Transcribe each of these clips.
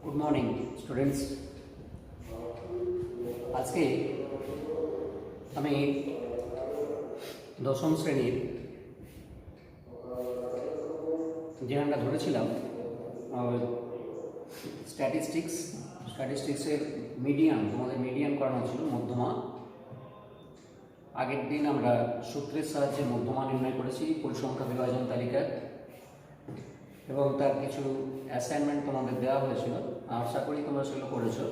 Good morning students. আজকে আমি দশম শ্রেণীর যে গানটা ধরেছিলাম স্ট্যাটিস্টিক্সের মিডিয়ান, তোমাদের মিডিয়ান করানো ছিল মধ্যমা। আগের দিন আমরা সূত্রের সাহায্যে মধ্যমা নির্ণয় করেছি পরিসংখ্যা বিভাজন তালিকার, এবং তার কিছু অ্যাসাইনমেন্ট তোমাদের দেওয়া হয়েছিল। আশা করি তোমরা সেগুলো করেছো।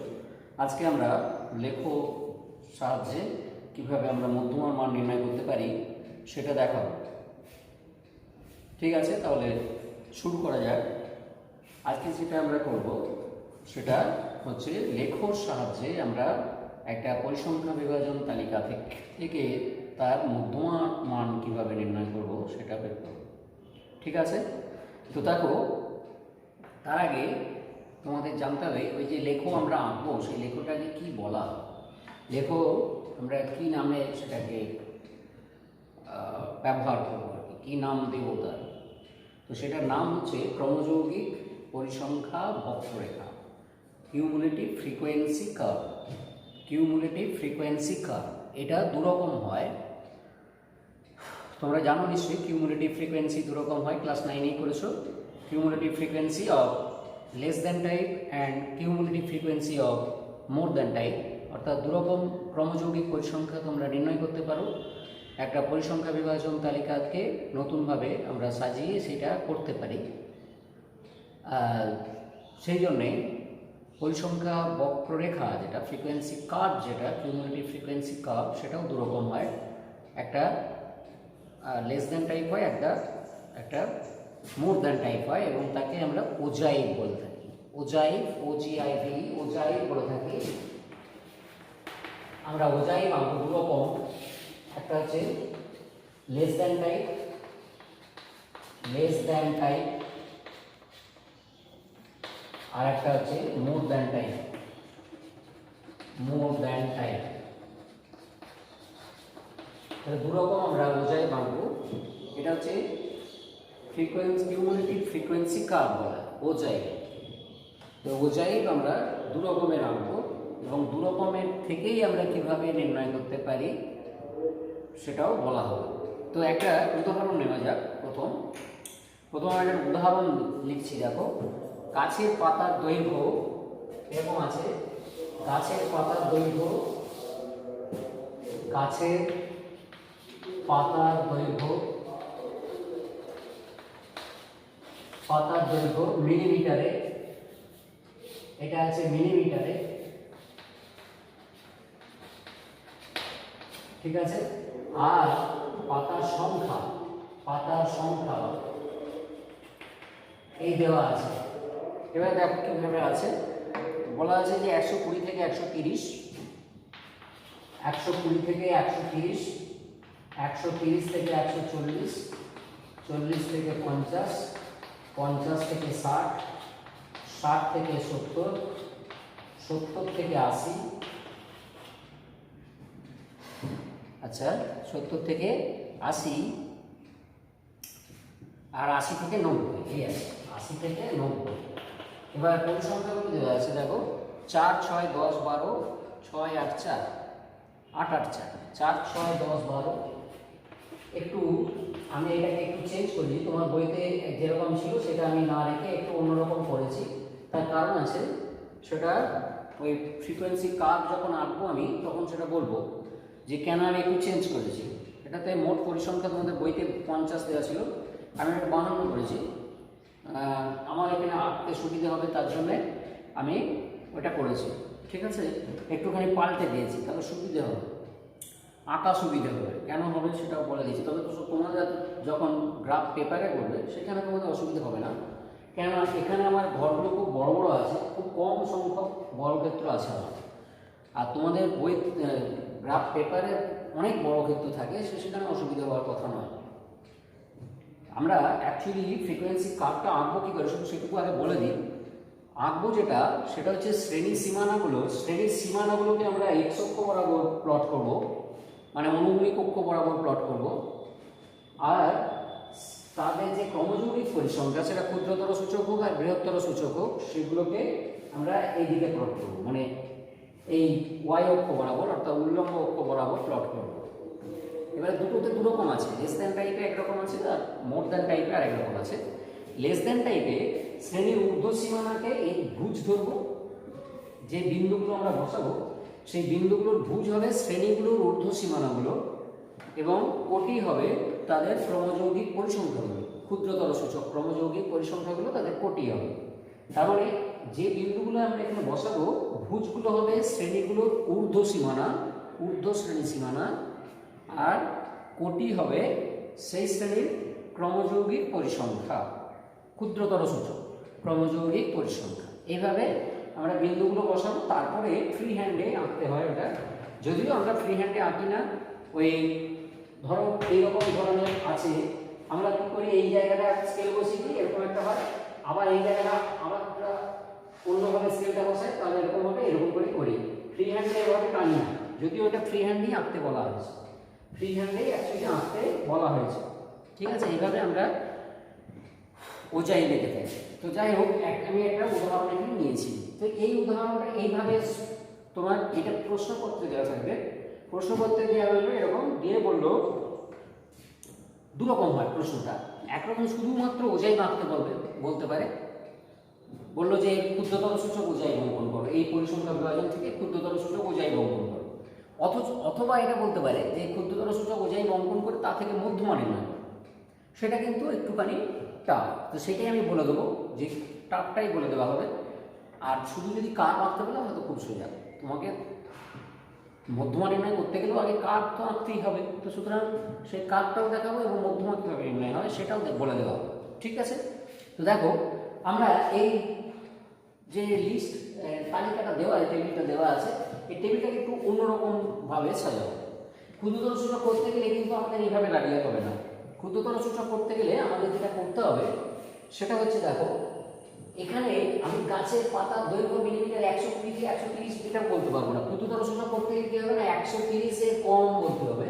আজকে আমরা লেখো সাহায্যে কিভাবে আমরা মধ্যমার মান নির্ণয় করতে পারি সেটা দেখাবো। ঠিক আছে, তাহলে শুরু করা যাক। আজকে যেটা আমরা করব সেটা হচ্ছে লেখোর সাহায্যে আমরা একটা পরিসংখ্যা বিভাজন তালিকা থেকে তার মধ্যমা মান কিভাবে নির্ণয় করব সেটা বের করব। ঠিক আছে, তো দেখো, তার আগে তোমাদের জানতে হবে ওই যে লেখো আমরা আঁকবো সেই লেখোটাকে কি বলা, লেখো আমরা কি নামে সেটাকে ব্যবহার করবো আর কি, কী নাম দেব তার। তো সেটার নাম হচ্ছে ক্রমযৌগিক পরিসংখ্যা বক্ররেখা, cumulative frequency curve. Cumulative frequency curve এটা দুরকম হয়, তোমরা জানো নিশ্চয়ই। কিউমুলেটিভ ফ্রিকোয়েন্সি দুরকম হয়, ক্লাস 9-এই করেছো। Cumulative frequency of less than type and cumulative frequency of more than type. অর্থাৎ দুরকম ক্রমযৌগিক পরিসংখ্যা তোমরা নির্ণয় করতে পারো। একটা পরিসংখ্যা বিভাজন তালিকাকে নতুনভাবে আমরা সাজিয়ে সেটা করতে পারি। সেই জন্যে পরিসংখ্যা বক্ররেখা যেটা ফ্রিকোয়েন্সি কার্ভ, যেটা কিউমুলেটিভ ফ্রিকোয়েন্সি কার্ভ, সেটাও দুরকম হয়। একটা লেস দ্যান টাইপ হয়, একটা মোর দ্যান টাইপ হয়, এবং তাকে আমরা ওজাইভ বলে থাকি। ওজাইভ, OGIV, ওজাইভ বলে থাকি আমরা। ওজাইভ আঁকবো দুরকম, একটা হচ্ছে লেস দ্যান টাইপ, আর একটা হচ্ছে মোর দ্যান টাইপ। তাহলে দুরকম আমরা ওজাইভ আঁকবো। এটা হচ্ছে কিউমুলেটিভ ফ্রিকোয়েন্সি কার্ভ বলা ওজাইভ। তো ওজাইভ আমরা দুরকমের আঁকবো, এবং দুরকমের থেকেই আমরা কিভাবে নির্ণয় করতে পারি সেটাও বলা হবে। তো একটা উদাহরণ নেওয়া যাক। প্রথম একটা উদাহরণ লিখছি। দেখো, গাছের পাতার দৈর্ঘ্য এরকম আছে। গাছের পাতার দৈর্ঘ্য মিলিমিটারে, এটা আছে মিলিমিটারে। ঠিক আছে, আর পাতার সংখ্যা এই দেওয়া আছে। এবার দেখো কিভাবে আছে, বলা আছে যে 120 থেকে 130, 120 থেকে 130, 130 থেকে 140, 40 থেকে 50, 50 থেকে 60, 60 থেকে 70, 70 থেকে 80, আচ্ছা 70 থেকে 80, আর 80 থেকে 90, এই আছে 80 থেকে 90। এবার পরিসংখ্যাগুলো দেওয়া আছে। দেখো, 4, 6, 10, 12, 6, 8, 4, 8, 8, 4, 4, 6, 10, 12। একটু আমি এটাকে একটু চেঞ্জ করি, তোমার বইতে যেরকম ছিল সেটা আমি না রেখে একটু অন্যরকম করেছি। তার কারণ আছে, সেটা ওই ফ্রিকোয়েন্সি কার্ভ যখন আঁকবো আমি তখন সেটা বলবো যে কেন আমি একটু চেঞ্জ করেছি। এটাতে মোট পরিসংখ্যা তোমাদের বইতে 50 দেওয়া ছিল, আমি এটা 52 করেছি। আমার এখানে আঁকতে সুবিধা হবে তার জন্যে আমি ওটা করেছি। ঠিক আছে, একটুখানি পাল্টে দিয়েছি, তাহলে সুবিধা হবে, আঁকা সুবিধা হবে। কেন হবে সেটাও বলে দিয়েছি। তবে তোমাদের যখন গ্রাফ পেপারে করবে সেখানে তোমাদের অসুবিধা হবে না, কেননা এখানে আমার ঘরগুলো খুব বড় বড় আছে, খুব কম সংখ্যক বর্গক্ষেত্র আছে আমার। আর তোমাদের বই গ্রাফ পেপারে অনেক বর্গক্ষেত্র থাকে, সেখানে অসুবিধা হওয়ার কথা নয়। আমরা অ্যাকচুয়ালি ফ্রিকোয়েন্সি কার্ভটা আঁকবো কী করে শুধু সেটুকু আগে বলে দিই। আঁকবো সেটা হচ্ছে শ্রেণীর সীমানাগুলোকে আমরা এক্স অক্ষ বরাবর প্লট করব, মানে অনুভূমিক অক্ষ বরাবর প্লট করব। আর তাদের যে ক্রমযৌগিক পরিসংখ্যা সেটা ক্ষুদ্রতর সূচক হোক আর বৃহত্তর সূচক হোক সেগুলোকে আমরা এইদিকে প্লট করবো, মানে এই ওয়াই অক্ষ বরাবর অর্থাৎ উল্লম্ব অক্ষ বরাবর প্লট করবো। এবারে দুটোতে দু রকম আছে, লেস দ্যান টাইপে একরকম আছে আর মোর দ্যান টাইপে আরেক রকম আছে। লেস দ্যান টাইপে শ্রেণীর ঊর্ধ্ব সীমানাকে এই ভুজ ধরবো, যে বিন্দুগুলো আমরা বসাবো সেই বিন্দুগুলোর ভুজ হবে শ্রেণীগুলোর ঊর্ধ্ব সীমানাগুলো এবং কোটি হবে তাদের ক্রমযৌগিক পরিসংখ্যাগুলো, ক্ষুদ্রতর সূচক ক্রমযৌগিক পরিসংখ্যাগুলো তাদের কোটি হবে। তার মানে যে বিন্দুগুলো আমরা এখানে বসাবো ভুজগুলো হবে শ্রেণীগুলোর ঊর্ধ্ব সীমানা, ঊর্ধ্ব শ্রেণী সীমানা, আর কোটি হবে সেই শ্রেণীর ক্রমযৌগিক পরিসংখ্যা, ক্ষুদ্রতর সূচক ক্রমযৌগিক পরিসংখ্যা। এইভাবে আমরা বিন্দুগুলো বসাবো, তারপরে ফ্রি হ্যান্ডে আঁকতে হয় ওটা। যদিও আমরা ফ্রি হ্যান্ডে আঁকি না, ওই ধরো এইরকম ধরনের আছে, আমরা কি করি এই জায়গাটা স্কেল বসিয়ে দিই এরকম একটা হয়, আবার এই জায়গাটা আবার অন্যভাবে স্কেলটা বসাই, তাহলে এরকম হবে, এরকম করে করি। ফ্রি হ্যান্ডে এভাবে টানি না, যদিও ওটা ফ্রি হ্যান্ডেই আঁকতে বলা হয়েছে, ফ্রি হ্যান্ডেই অ্যাকচুয়ালি আঁকতে বলা হয়েছে। ঠিক আছে, এইভাবে আমরা ওজাই লিখে থাকি। তো যাই হোক, আমি একটা উদাহরণ এখানে নিয়েছি। তো এই উদাহরণটা এইভাবে তোমার এটা প্রশ্নপত্রে দেওয়া থাকবে, প্রশ্নপত্রে দেওয়া হলো এরকম দিয়ে বললো দুরকম হয় প্রশ্নটা। একরকম শুধুমাত্র ওজাই মাপতে বলতে পারে, বললো যে ক্ষুদ্রতর সূচক ওজাই অঙ্কন করো, এই পরিসংখ্যা বিভাজন থেকে ক্ষুদ্রতর সূচক ওজাই অঙ্কন করো। অথবা এটা বলতে পারে যে ক্ষুদ্রতর সূচক ওজাই অঙ্কন করে তা থেকে মধ্যমা নির্ণয় করো। সেটা কিন্তু একটুখানি টাফ, তো সেটাই আমি বলে দেবো যে টাফটাই বলে দেওয়া হবে। আর শুধু যদি কার্ভ আঁকতে বলে হয়তো খুব সোজা, তোমাকে মধ্যমা নির্ণয় করতে গেলেও আগে কার্ভ তো আঁকতেই হবে, তো সুতরাং সেই কার্ভটাও দেখাবো এবং মধ্যমা কীভাবে নির্ণয় হয় সেটাও বলে দেওয়া হবে। ঠিক আছে, তো দেখো আমরা এই যে লিস্ট তালিকাটা দেওয়া আছে, টেবিলটা দেওয়া আছে, এই টেবিলটাকে একটু অন্যরকমভাবে সাজাবো। ক্ষুদ্রতর সূচক করতে গেলে কিন্তু আমাদের এইভাবে লাগিয়ে হবে না। ক্ষুদ্রতর সূচক করতে গেলে আমাদের যেটা করতে হবে সেটা হচ্ছে, দেখো এখানে আমি গাছের পাতার দৈর্ঘ্য মিলিমিটার 120 130 মিটার বলতে পারবো না। ক্ষুদ্রতর সূচক করতে গেলে কি হবে না, 130-এর কম বলতে হবে,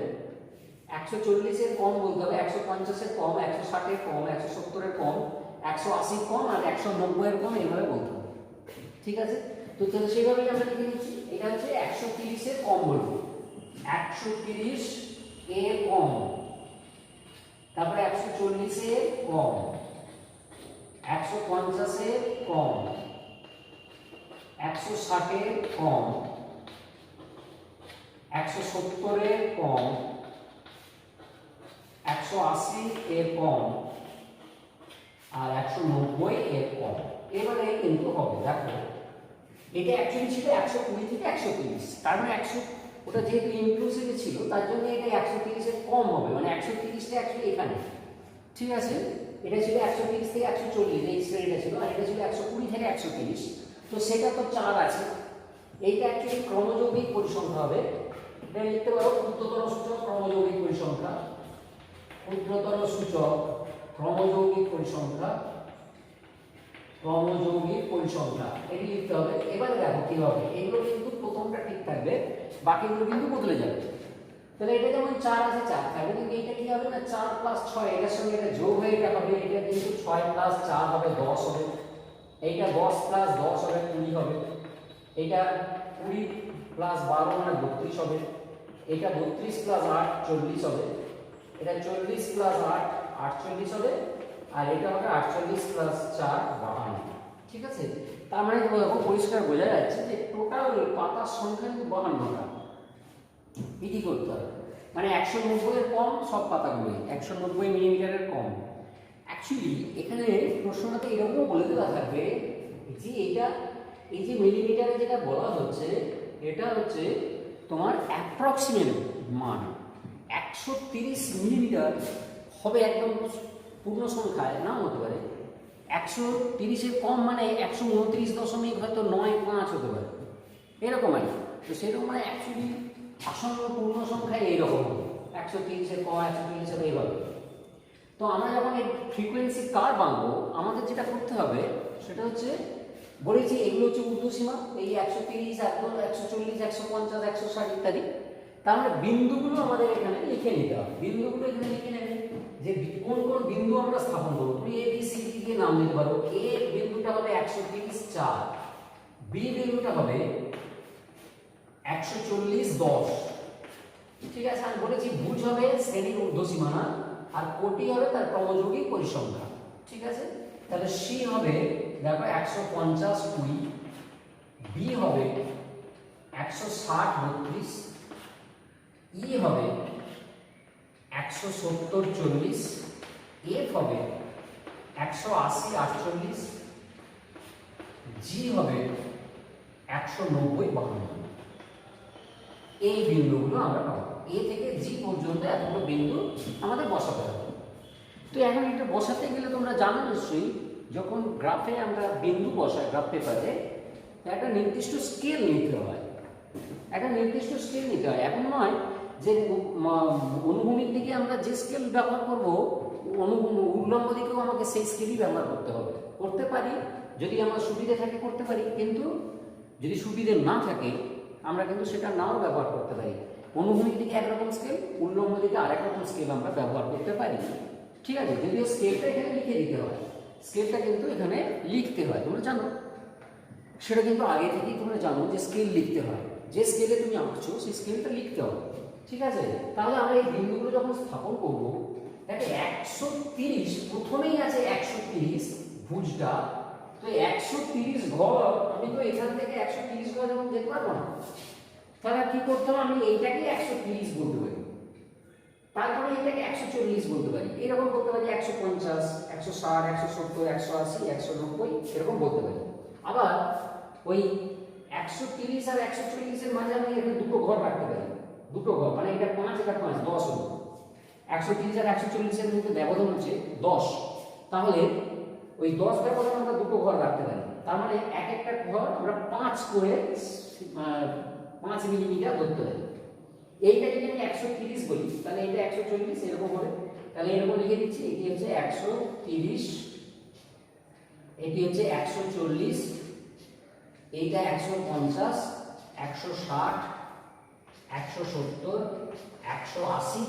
140-এর কম বলতে হবে, 150-এর কম, 160-এর কম, 170-এর কম, 180-এর কম আর 190-এর কম, এইভাবে বলতে হবে। ঠিক আছে, তো সেইভাবেই আমরা লিখে নিচ্ছি। এটা হচ্ছে 130-এর কম বলবো, 130-এর কম, তারপরে 140-এর কম, 150-এর কম, 160-এর কম, 170-এর কম, 180-এর কম আর 190-এর কম। এবারে কিন্তু হবে, দেখো এটা অ্যাকচুয়ালি ছিল 120 থেকে 130, তার মানে 100, ওটা যেহেতু ইনক্লুসিভে ছিল তার জন্য এটা 130-এর কম হবে, মানে 130টা অ্যাকচুয়ালি এখানে। ঠিক আছে, এটা ছিল 130 থেকে 140, এই শ্রেণীটা ছিল, আর এটা ছিল 120 থেকে 130, তো সেটা তো 4 আছে। এইটা অ্যাকচুয়ালি ক্রমযৌগিক পরিসংখ্যা হবে। এটা লিখতে পারো ক্ষুদ্রতর সূচক ক্রমযৌগিক পরিসংখ্যা, ক্ষুদ্রতর সূচক ক্রমযৌগিক পরিসংখ্যা, ক্রমযৌগিক পরিসংখ্যা, এটি লিখতে হবে। এবারে দেখো কি হবে, এগুলো কিন্তু প্রথমটা ঠিক থাকবে, বাকিগুলো কিন্তু বদলে যাবে। তাহলে এটা যেমন 4 আছে 4 থাকবে, কিন্তু এইটা কি হবে না 4 + 6, এটার সঙ্গে এটা যোগ হয়ে এটা হবে, এটা কিন্তু 6 + 4 হবে 10 হবে, এইটা 10 + 10 হবে 20 হবে, এইটা 20 + 12 মানে 32 হবে, এটা 32 + 8 40 হবে, এটা 40 + 8 48 হবে, আর এটা হবে 48 + 4 52। ঠিক আছে, তার মানে দেখো পরিষ্কার বোঝা যাচ্ছে যে টোটাল পাতার সংখ্যা কিন্তু 52টা। এটি করতে হবে, মানে 190-এর কম সব পাতাগুলোই, 190 মিলিমিটারের কম। অ্যাকচুয়ালি এখানে প্রশ্নটাতে এরকমও বলে দেওয়া থাকবে যে এটা, এই যে মিলিমিটারে যেটা বলা হচ্ছে এটা হচ্ছে তোমার অ্যাপ্রক্সিমেট মান। 130 মিলিমিটার হবে একদম পূর্ণ সংখ্যায়, নাও হতে পারে 130-এর কম মানে 129.95 হতে পারে, এরকম আর কি। তো সেরকম মানে অ্যাকচুয়ালি আসন্ন পূর্ণ সংখ্যায় এইরকম হবে, 130-এর কম 130 হবে এইভাবে। তো আমরা যখন এই ফ্রিকোয়েন্সি কার্ভ আঁকবো আমাদের যেটা করতে হবে সেটা হচ্ছে, বলেছি এগুলো হচ্ছে ঊর্ধ্বসীমা, এই 130, 140, 150, 160 ইত্যাদি। তার মানে বিন্দুগুলো আমাদের এখানে লিখে নিতে হবে, বিন্দুগুলো এখানে লিখে নেবে যে কোন কোন বিন্দু আমরা স্থাপন করব। তুমি এ বি সি ডি দিয়ে নাম দিতে পারো। এ বিন্দুটা হবে 130 4, বি বিন্দুটা হবে 140 10। ঠিক আছে, আমি বলেছি ভুজ হবে শ্রেণীর ঊর্ধ্বসীমানা আর কোটি হবে তার ক্রমযৌগিক পরিসংখ্যা। ঠিক আছে, তাহলে সি হবে দেখো 150 20, বি হবে 160 32, ই হবে 170 40, এফ হবে 180 48, জি হবে 190 52। এই বিন্দুগুলো আমরা পাবো। এ থেকে জি পর্যন্ত এতগুলো বিন্দু আমাদের বসাতে হবে। তো এখন এটা বসাতে গেলে তোমরা জানো নিশ্চয়ই, যখন গ্রাফে আমরা বিন্দু বসাই গ্রাফ পেপারে, একটা নির্দিষ্ট স্কেল নিতে হয়। একটা নির্দিষ্ট স্কেল নিতে হয়। এখন নয় যে অনুভূমিক দিকে আমরা যে স্কেল ব্যবহার করব, উল্লম্ব দিকেও আমাকে সেই স্কেলই ব্যবহার করতে হবে। করতে পারি যদি আমার সুবিধে থাকে করতে পারি, কিন্তু যদি সুবিধে না থাকে আমরা কিন্তু সেটা নাও ব্যবহার করতে পারি। অনুভূমিক দিকে একরকম স্কেল, উল্লম্ব দিকে আরেক রকম স্কেল আমরা ব্যবহার করতে পারি। ঠিক আছে, যদিও স্কেলটা এখানে লিখে দিতে হয়, স্কেলটা কিন্তু এখানে লিখতে হয়, তোমরা জানো সেটা কিন্তু আগে থেকেই তোমরা জানো যে স্কেল লিখতে হয়। যে স্কেলে তুমি আঁকছো সেই স্কেলটা লিখতে হবে। ঠিক আছে, তাহলে আমরা এই বিন্দুগুলো যখন স্থাপন করবো, দেখো 130 প্রথমেই আছে 130 ভুজটা, তো 130 ঘর আমি তো এখান থেকে 130 ঘর যখন যেতে পারবো না, তাহলে কি করতে হবে, আমি এইটাকে 130 বলতে পারি, তারপরে এটাকে 140 বলতে পারি, এরকম বলতে পারি 150 160 170 180 190 এরকম বলতে পারি। আবার ওই 130 আর 140 এর মাঝে আমি এখানে দুটো ঘর রাখতে পারি, দুটো ঘর, মানে এটা 5 এটা 5 10 হলো। 130 আর 140 এর মধ্যে ব্যবধান হচ্ছে 10, তাহলে ওই 10 ব্যবধান আমরা দুটো ঘর রাখতে পারি। তার মানে এক একটা ঘর আমরা 5 করে 5 মিলিমিটার ধরতে পারি। এইটা যদি আমি 130 বলি তাহলে এটা 140 এরকম হবে। তাহলে এরকম লিখে দিচ্ছি, এটি হচ্ছে 130, এটি হচ্ছে 140, এইটা 150 160 170 180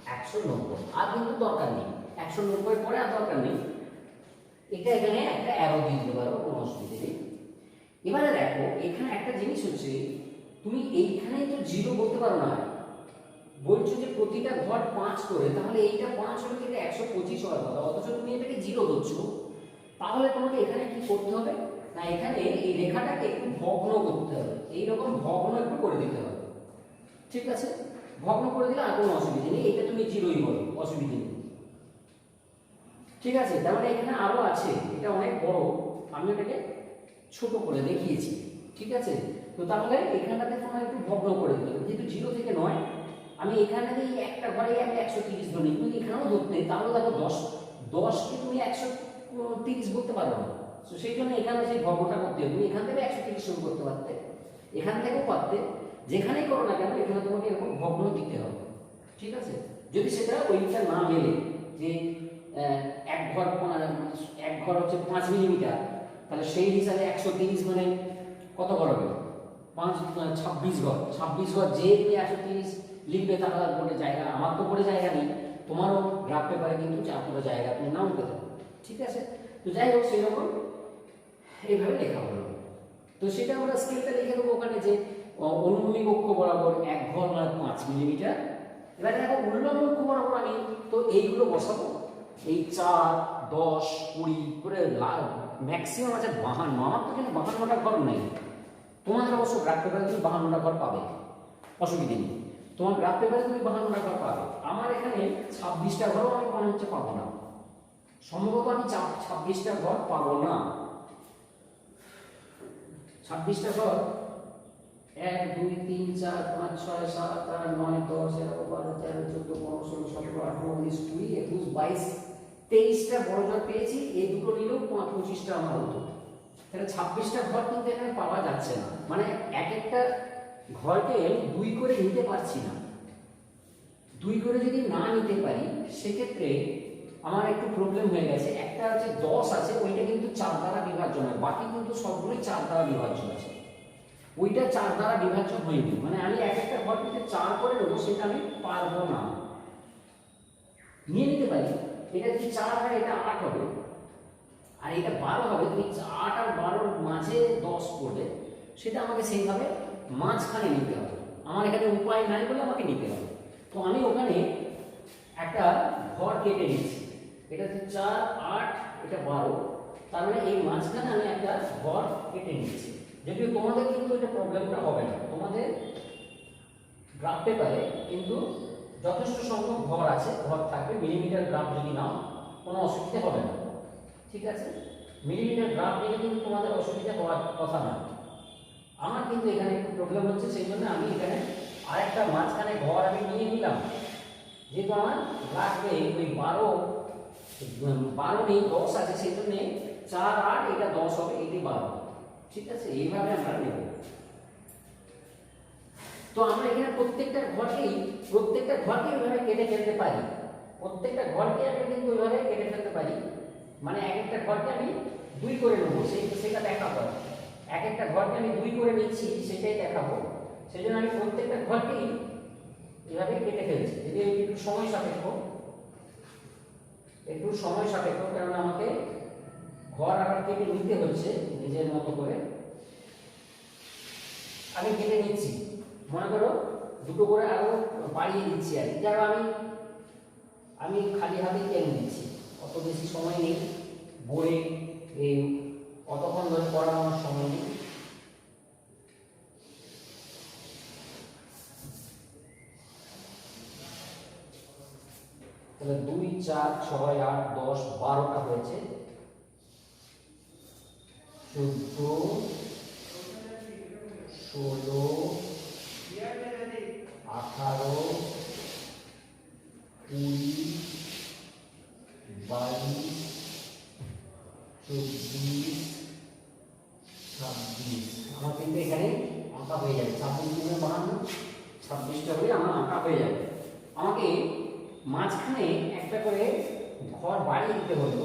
190। আর কিন্তু দরকার নেই, 190 পরে আর দরকার নেই। এটা এখানে একটা অ্যারো দিয়ে দিতে পারো, কোনো অসুবিধা নেই। এবারে দেখো এখানে একটা জিনিস হচ্ছে, তুমি এইখানে তো 0 বলতে পারো না, বলছো যে প্রতিটা ঘর 5 করে, তাহলে এইটা 5 হলে এটা 125 হওয়ার কথা, অথচ তুমি এটাকে 0 ধরছো। তাহলে তোমাকে এখানে কি করতে হবে না, এখানে এই রেখাটাকে একটু ভগ্ন করতে হবে, এইরকম ভগ্ন একটু করে দিতে হবে। ঠিক আছে, ভগ্ন করে দিলে আর কোনো অসুবিধা নেই, এটা তুমি 0ই বলো, অসুবিধা নেই। ঠিক আছে, তার মানে এখানে আরো আছে, এটা অনেক বড়, আমি এটাকে ছোট করে দেখিয়েছি। ঠিক আছে, তো তাহলে এখানটাতে তোমার একটু ভগ্ন করে দিতে হবে, যেহেতু 0 থেকে নয়, আমি এখানে এই একটা ঘরে আমি 130 ধরি, তুমি এখানেও ধরতে, তাহলে দেখো 10 কে তুমি 130 বলতে পারো না। তো সেই জন্য এখানে সেই ভগ্নটা করতে হবে। তুমি এখান থেকে 130 শুরু করতে পারতে, এখান থেকেও পারতে, যেখানেই করো না কেন এখানে তোমাকে এরকম ভগ্ন দিতে হবে। ঠিক আছে, যদি সেটা ওইটা না মেলে, যে এক ঘর হচ্ছে 5 মিলিমিটার, তাহলে সেই হিসাবে 130 মানে কত ঘর হবে, 26 ঘর। 26 ঘর যে তুমি 130 লিখবে, তাহলে আর বোর্ডে জায়গা, আমার তো বোর্ডে জায়গা নেই, তোমারও গ্রাফ পেপারে কিন্তু পুরো জায়গা তুমি নাও পেতে পারো। ঠিক আছে, তো যাই হোক সেই রকম এইভাবে লেখা হলো। তো সেটা আমরা স্কেলটা লিখে দেবো ওখানে, যে অনুভূমিক অক্ষ বরাবর এক ঘর মানে 5 মিলিমিটার। এবার দেখো উল্লম্ব অক্ষ বরাবর আমি তো এইগুলো বসাবো, এই 4 10 20 করে ম্যাক্সিমাম আছে 52, আমার তো কিন্তু 52টা ঘর নেই। তোমাদের অবশ্য গ্রাফ পেপারে তুমি 52টা ঘর পাবে, অসুবিধা নেই, তোমার গ্রাফ পেপারে তুমি 52টা ঘর পাবে। আমার এখানে 26টা ঘরও আমি মনে হচ্ছে পাবো না, সম্ভবত আমি 26টা ঘর পাবো না। 26টা ঘর 1 2 3 4 5 6 7 8 9 10 11 12 13 14 15 16 17 18 19 20 21 22 23টা বড় ঘর পেয়েছি, এই দুটো নিলেও 25টা আমার হতো। তাহলে 26টা ঘর কিন্তু এখানে পাওয়া যাচ্ছে না, মানে এক একটা ঘরকে 2 করে নিতে পারছি না। 2 করে যদি না নিতে পারি সেক্ষেত্রে আমার একটু প্রবলেম হয়ে গেছে। একটা হচ্ছে 10 আছে, ওইটা কিন্তু 4 দ্বারা বিভাজ্য নয়, বাকি কিন্তু সবগুলোই 4 দ্বারা বিভাজ্য আছে, ওইটা 4 দ্বারা বিভাজ্য হয়নি, মানে আমি এক একটা ঘর থেকে 4 করে নেবো, সেটা আমি পারবো না। নিয়ে নিতে পারি। এটা যদি 4 হয় এটা 8 হবে, আর এটা 12 হবে। তুমি 8 আর 12 মাঝে 10 পড়বে, সেটা আমাকে সেইভাবে মাঝখানে নিতে হবে। আমার এখানে উপায় নাই বলে আমাকে নিতে হবে। তো আমি ওখানে একটা ঘর কেটে নিচ্ছি। এটা হচ্ছে 4 8, এটা 12, তার মানে এই মাঝখানে আমি একটা ঘর কেটে নিচ্ছি। যদিও তোমাদের কিন্তু এটা প্রবলেমটা হবে না, তোমাদের গ্রাফ পেপারে কিন্তু যথেষ্ট সংখ্যক ঘর আছে, ঘর থাকবে। মিলিমিটার গ্রাফ যদি নাও কোনো অসুবিধা হবে না, ঠিক আছে? মিলিমিটার গ্রাফ নিয়ে কিন্তু তোমাদের অসুবিধা হওয়ার কথা না। আমার কিন্তু এখানে একটু প্রবলেম হচ্ছে, সেই জন্য আমি এখানে আরেকটা মাঝখানে ঘর আমি নিয়ে নিলাম। যেহেতু আমার লাগবে ওই 12 নেই 10 আছে, সেই জন্য 4 8 এটা 10 হবে, এটি 12, ঠিক আছে? এইভাবে আমরা নেব। তো আমরা এখানে প্রত্যেকটা ঘরকে ওইভাবে কেটে ফেলতে পারি। প্রত্যেকটা ঘরকে আমি কিন্তু ওইভাবে কেটে ফেলতে পারি, মানে এক একটা ঘরকে আমি 2 করে নেবো, সেটা দেখাবো। এক একটা ঘরকে আমি 2 করে নিচ্ছি, সেটাই দেখাবো। সেই জন্য আমি প্রত্যেকটা ঘরকেই এভাবে কেটে ফেলছি। যদি একটু সময় সাপেক্ষ, কারণ আমাকে ঘর আবার কেটে নিতে হচ্ছে নিজের মতো করে। আমি কেটে নিচ্ছি, মনে করো 2টো করে আরো বাড়িয়ে দিচ্ছি, আর এটা আমি খালি হাতেই টেনে দিচ্ছি। অত বেশি সময় নেই বইয়ে, এই অতক্ষণ ধরে পড়ানোর সময় নেই। তাহলে 2 4 6 8 10 12টা হয়েছে, 14 16 18 20 22 24 26। আমার কিন্তু এখানে আঁকা হয়ে যাবে। 26 গুণে 52, 26টা হয়ে আমার আঁকা হয়ে যাবে। আমাকে মাঝখানে একটা করে ঘর বাড়িয়ে দিতে হলো,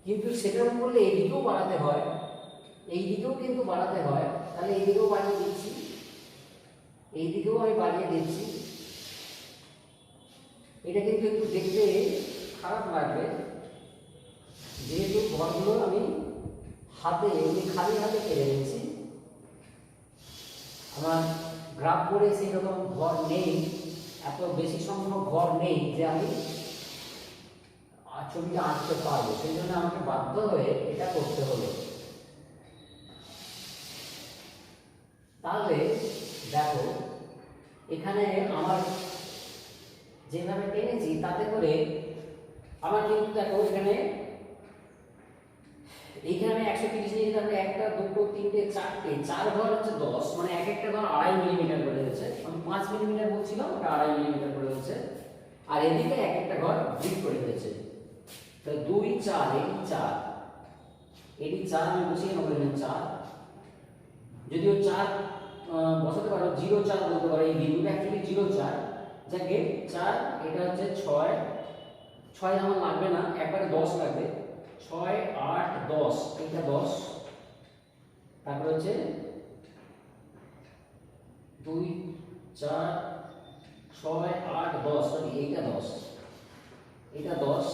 কিন্তু সেটার বললে এইদিকেও বাড়াতে হয়, এইদিকেও কিন্তু বাড়াতে হয়। তাহলে এইদিকেও বাড়িয়ে দিচ্ছি, এইদিকেও আমি বাড়িয়ে দিচ্ছি। এটা কিন্তু একটু দেখতে খারাপ লাগবে, যেহেতু ঘরগুলো আমি খালি হাতে কেটে দিচ্ছি। আমার গ্রাফ বোর্ডে সেই রকম ঘর নেই, এত বেশি সংখ্যক ঘর নেই যে আমি ছবিটা আঁকতে পারবো। সেই জন্য আমাকে বাধ্য হয়ে এটা করতে হলো। তাহলে দেখো এখানে আমার যেভাবে টেনেছি তাতে করে আমার কিন্তু দেখো এখানে 130 নিয়ে যেতে 1 2 3 4 4 ঘর হচ্ছে 10, মানে এক একটা ঘর 2.5 মিলিমিটার করে হচ্ছে। আমি 5 মিলিমিটার বলছিলাম, ওটা 2.5 মিলিমিটার করে হচ্ছে। আর এদিকে এক একটা ঘর ব্রিক করে হয়েছে। তো 2 4 এটি 4 আমি বসিয়ে নেবো, 4। যদিও 4 বসাতে পারো, 0 4 বলতে পারো। এই বিন্দুটা অ্যাকচুয়ালি 0 4, যাকে 4, এটা হচ্ছে 6 আমার লাগবে না, একবারে 10 লাগবে। 6 8 10, এটা 10। তারপর হচ্ছে 2 4 6 8 10, সরি এইটা 10, এটা 10।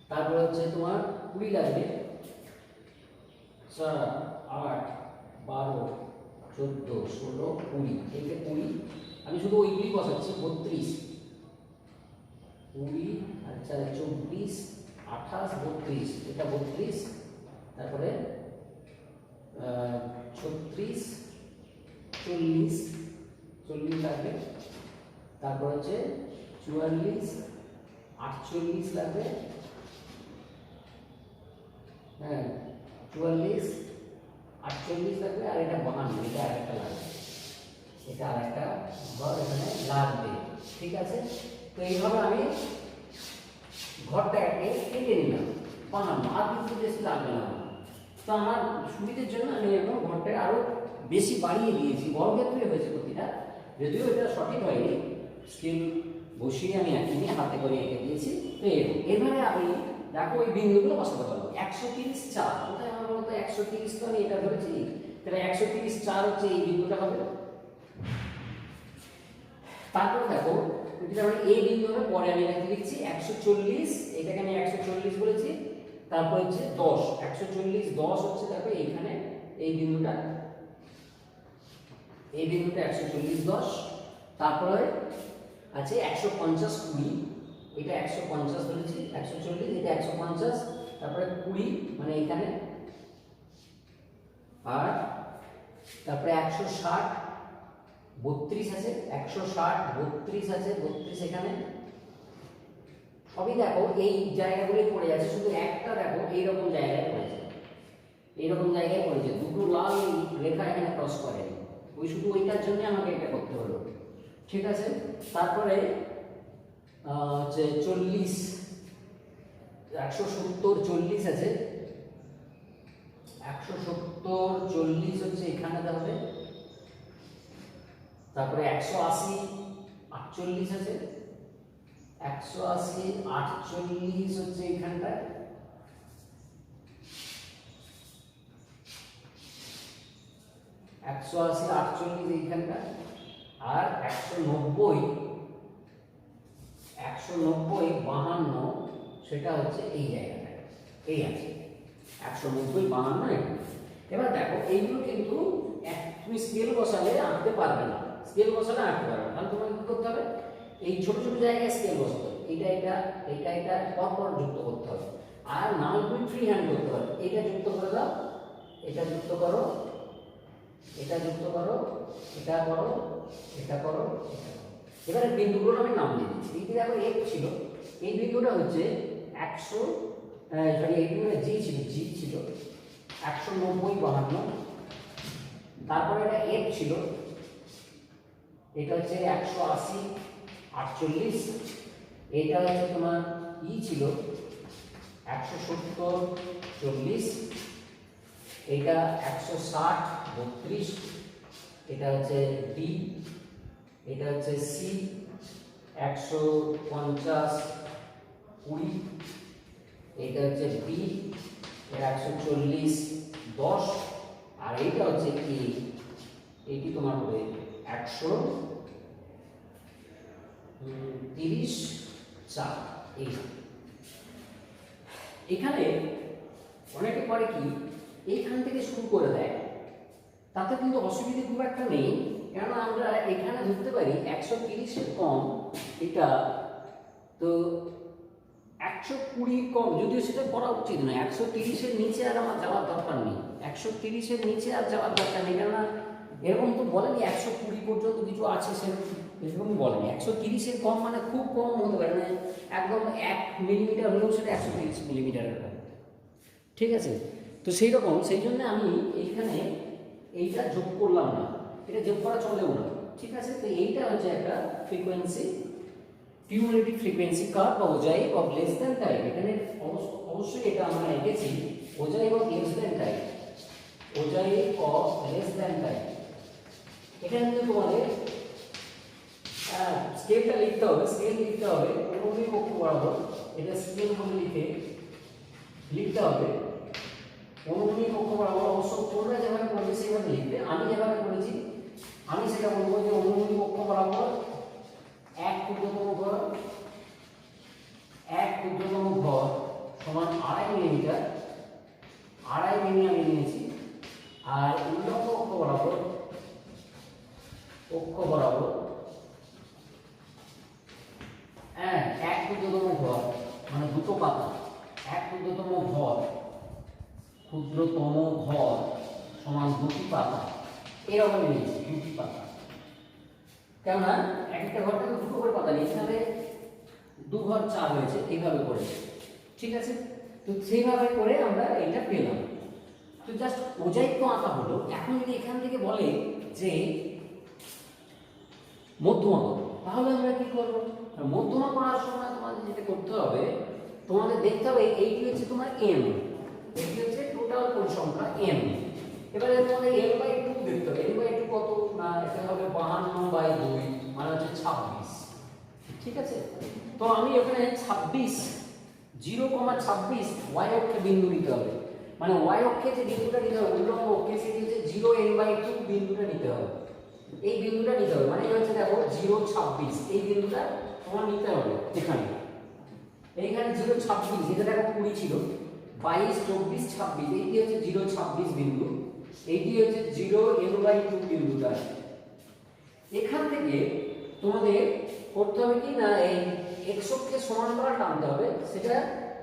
তারপর হচ্ছে তোমার 20 লাগবে। 4 8 12 14 16 20, এইটা 20। আমি শুধু ওইগুলি বসাচ্ছি। 32 20, আচ্ছা 24 28 32, এটা 32। তারপরে 36 40 লাগবে। তারপর হচ্ছে 44 48 লাগবে। হ্যাঁ 44 48 লাগবে। আর এটা 52, এটা আরেকটা লাগবে, এটা আরেকটা ঘর এখানে লাগবে, ঠিক আছে? তো এইভাবে আমি ঘরটাকে কেটে নিলাম, 52, আর কিছু বেশি লাগবে না। তো আমার সুবিধের জন্য আমি এখন ঘরটা আরো বেশি বাড়িয়ে দিয়েছি, বড় ক্ষেত্রে হয়েছে প্রতিটা। যদিও এটা সঠিক হয়নি, স্কেল বসিয়ে আমি এখনই হাতে করে এঁকে দিয়েছি। তো এবারে আমি দেখো ওই বিন্দুগুলো বসাতে পারবো। 130 4 কোথায় আমার বলতো? 130 তো আমি এটা ধরেছি, তাহলে 130 4 হচ্ছে এই বিন্দুটা হবে। তারপর দেখো এটা আমরা এ বিন্দু হবে, পরে আমি এখানে লিখছি 140, এটাকে আমি 140 বলেছি, তারপর হচ্ছে 10, 140 10 হচ্ছে, দেখো এইখানে এই বিন্দুটা 140 10, তারপরে আছে 150 20, এটা 150 বলেছি, 140 এটা 150, তারপরে 20 মানে এখানে, আর তারপরে 160 32 আছে, 160 32 আছে, 32 এখানে, সবই দেখো এই জায়গাগুলো পড়ে যাচ্ছে, শুধু একটা দেখো এইরকম জায়গায় পড়েছে, এইরকম জায়গায় পড়েছে, দুটো লাল রেখা এখানে ক্রস করে, ওই শুধু ওইটার জন্য আমাকে এটা করতে হলো, ঠিক আছে। তারপরে হচ্ছে 40 170 40 আছে, 170 40 হচ্ছে এখানে হবে, তারপরে 180 48 আছে, 180 48 হচ্ছে এখানটায়, 180 48 এইখানটা, আর 190 52 সেটা হচ্ছে এই জায়গাটা, এই আছে 190 52 এখানে। এবার দেখো এইগুলো কিন্তু তুমি স্কেল বসালে আঁকতে পারবে না, স্কেল বসালে আঁকতে পারবে না, তাহলে তোমাকে কি করতে হবে, এই ছোট ছোট জায়গায় স্কেল বসাতে হবে, এটা পরপর যুক্ত করতে হবে, আর নাও তুমি ফ্রি হ্যান্ড করতে পারবে, এটা যুক্ত করে দাও, এটা যুক্ত করো, এটা যুক্ত করো, এটা করো, এটা করো, এটা করো। এবারে বিন্দুগুলোর আমি নাম দিয়ে দিচ্ছি, এই দেখো এক ছিল, এই বিন্দুটা হচ্ছে 100 সরি এই বিন্দুটা জি ছিল 190 52, তারপরে এটা এফ ছিল, এটা হচ্ছে 180 48, এটা হচ্ছে তোমার ই ছিল 170 40, এটা 160 32, এটা হচ্ছে ডি, এটা হচ্ছে সি 150 20, এটা হচ্ছে বি, এটা 140 10, আর এইটা হচ্ছে কি, এটি তোমার হবে 130 4। এখানে অনেকে করে কি, এইখান থেকে শুরু করে দেয়, তাতে কিন্তু অসুবিধা খুব একটা নেই, কেননা আমরা এখানে ধরতে পারি 130-এর কম এটা, তো 120 কম, যদিও সেটা করা উচিত নয়, 130-এর নিচে আর আমার যাওয়ার দরকার নেই, 130-এর নিচে আর যাওয়ার দরকার নেই, কেননা এরকম তো বলেনি 120 পর্যন্ত কিছু আছে, সেরকম বলেনি। 130-এর কম মানে খুব কম হতে পারে, মানে একদম 1 মিলিমিটার হলেও সেটা 130 মিলিমিটারের হবে, ঠিক আছে। তো সেই রকম, সেই জন্য আমি এইখানে এইটা যোগ করলাম না, এটা যোগ করা চলেও না, ঠিক আছে। তো এইটা হচ্ছে একটা ফ্রিকোয়েন্সি, কিউমুলেটিভ ফ্রিকোয়েন্সি কার্ভ বা ogive of less than time. এখানে অবশ্যই এটা আমরা এঁকেছি ogive of less than time, ogive of less than time. এখানে কিন্তু তোমাদের স্কেলটা লিখতে হবে, স্কেল লিখতে হবে অনুভূমিক অক্ষ বরাবর, এটা স্কেল বলে লিখতে হবে অনুভূমিক অক্ষ বরাবর। অবশ্য তোমরা যেভাবে করবে সেভাবে লিখবে, আমি যেভাবে করেছি আমি সেটা বলবো যে অনুভূমিক অক্ষ বরাবর 1 ক্ষুদ্রতম ঘর সমান 2.5 মিলিমিটার, 2.5 মিলি আমি নিয়েছি, আর উল্লম্ব অক্ষ বরাবর 1 ক্ষুদ্রতম ঘর মানে দুটো পাতা, 1 ক্ষুদ্রতম ঘর সমান 2টি পাতা, এরকম নিয়েছি 2টি পাতা, কেননা একটা ঘর থেকে 2টো করে পাতা নিয়েছি, তাহলে 2 ঘর 4 হয়েছে, এইভাবে করে, ঠিক আছে। তো সেইভাবে করে আমরা এটা পেলাম। তো জাস্ট ওজাইভ তো আঁকা হলো। এখন যদি এখান থেকে বলে যে মধ্যমা করো, তাহলে আমরা কি করবো? মধ্যমা করার সময় তোমাদের যেটা করতে হবে, তোমাদের দেখতে হবে এইটি হচ্ছে তোমার এম, এটি হচ্ছে টোটাল পরিসংখ্যা এম। এবারে তোমাদের n/2 দেখতে হবে, n/2 কত, না এটা হবে 52/2 মানে হচ্ছে 26, ঠিক আছে। তো আমি এখানে 26 0,26 y অক্ষে বিন্দু নিতে হবে, মানে y অক্ষে যে বিন্দুটা নিতে হবে উল্লম্ব অক্ষে, সেটি হচ্ছে 0n/2 বিন্দুটা নিতে হবে, এই বিন্দুটা নিতে হবে, মানে হচ্ছে দেখো 0,26 এই বিন্দুটা তোমার নিতে হবে এখানে, এইখানে 0 26 এটা দেখো 20 ছিল, 22 24 26 এইটি হচ্ছে 0 26 বিন্দু, এইটি হচ্ছে 0 n/2 বিন্দুটা। এখান থেকে তোমাদের করতে হবে কি না, এই x অক্ষের সমান্তরাল টানতে হবে, সেটা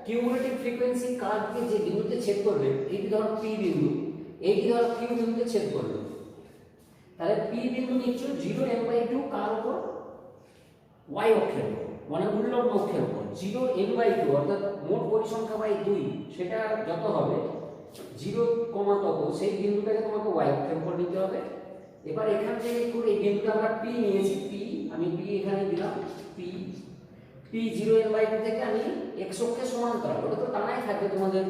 কিউমুলেটিভ ফ্রিকোয়েন্সি কার্ভকে যে বিন্দুতে ছেদ করবে, এইটি ধর p বিন্দু, এইটি ধর q বিন্দুতে ছেদ করবে, তাহলে p বিন্দু নিচ্ছ 0 n/2 কার উপর, y অক্ষের উপর, মানে উল্লম্ব অক্ষের উপর 0 n/2 অর্থাৎ মোট পরিসংখ্যা বাই 2 সেটা যত হবে 0, তত সেই বিন্দুটাকে তোমাকে y অক্ষের উপর নিতে হবে। এবার এখান থেকে করে এই বিন্দুটা আমরা p নিয়েছি, p আমি p এখানে দিলাম, p 0 n/2 থেকে আমি x অক্ষের সমান্তরাল, ওটা তো টানাই থাকবে তোমাদের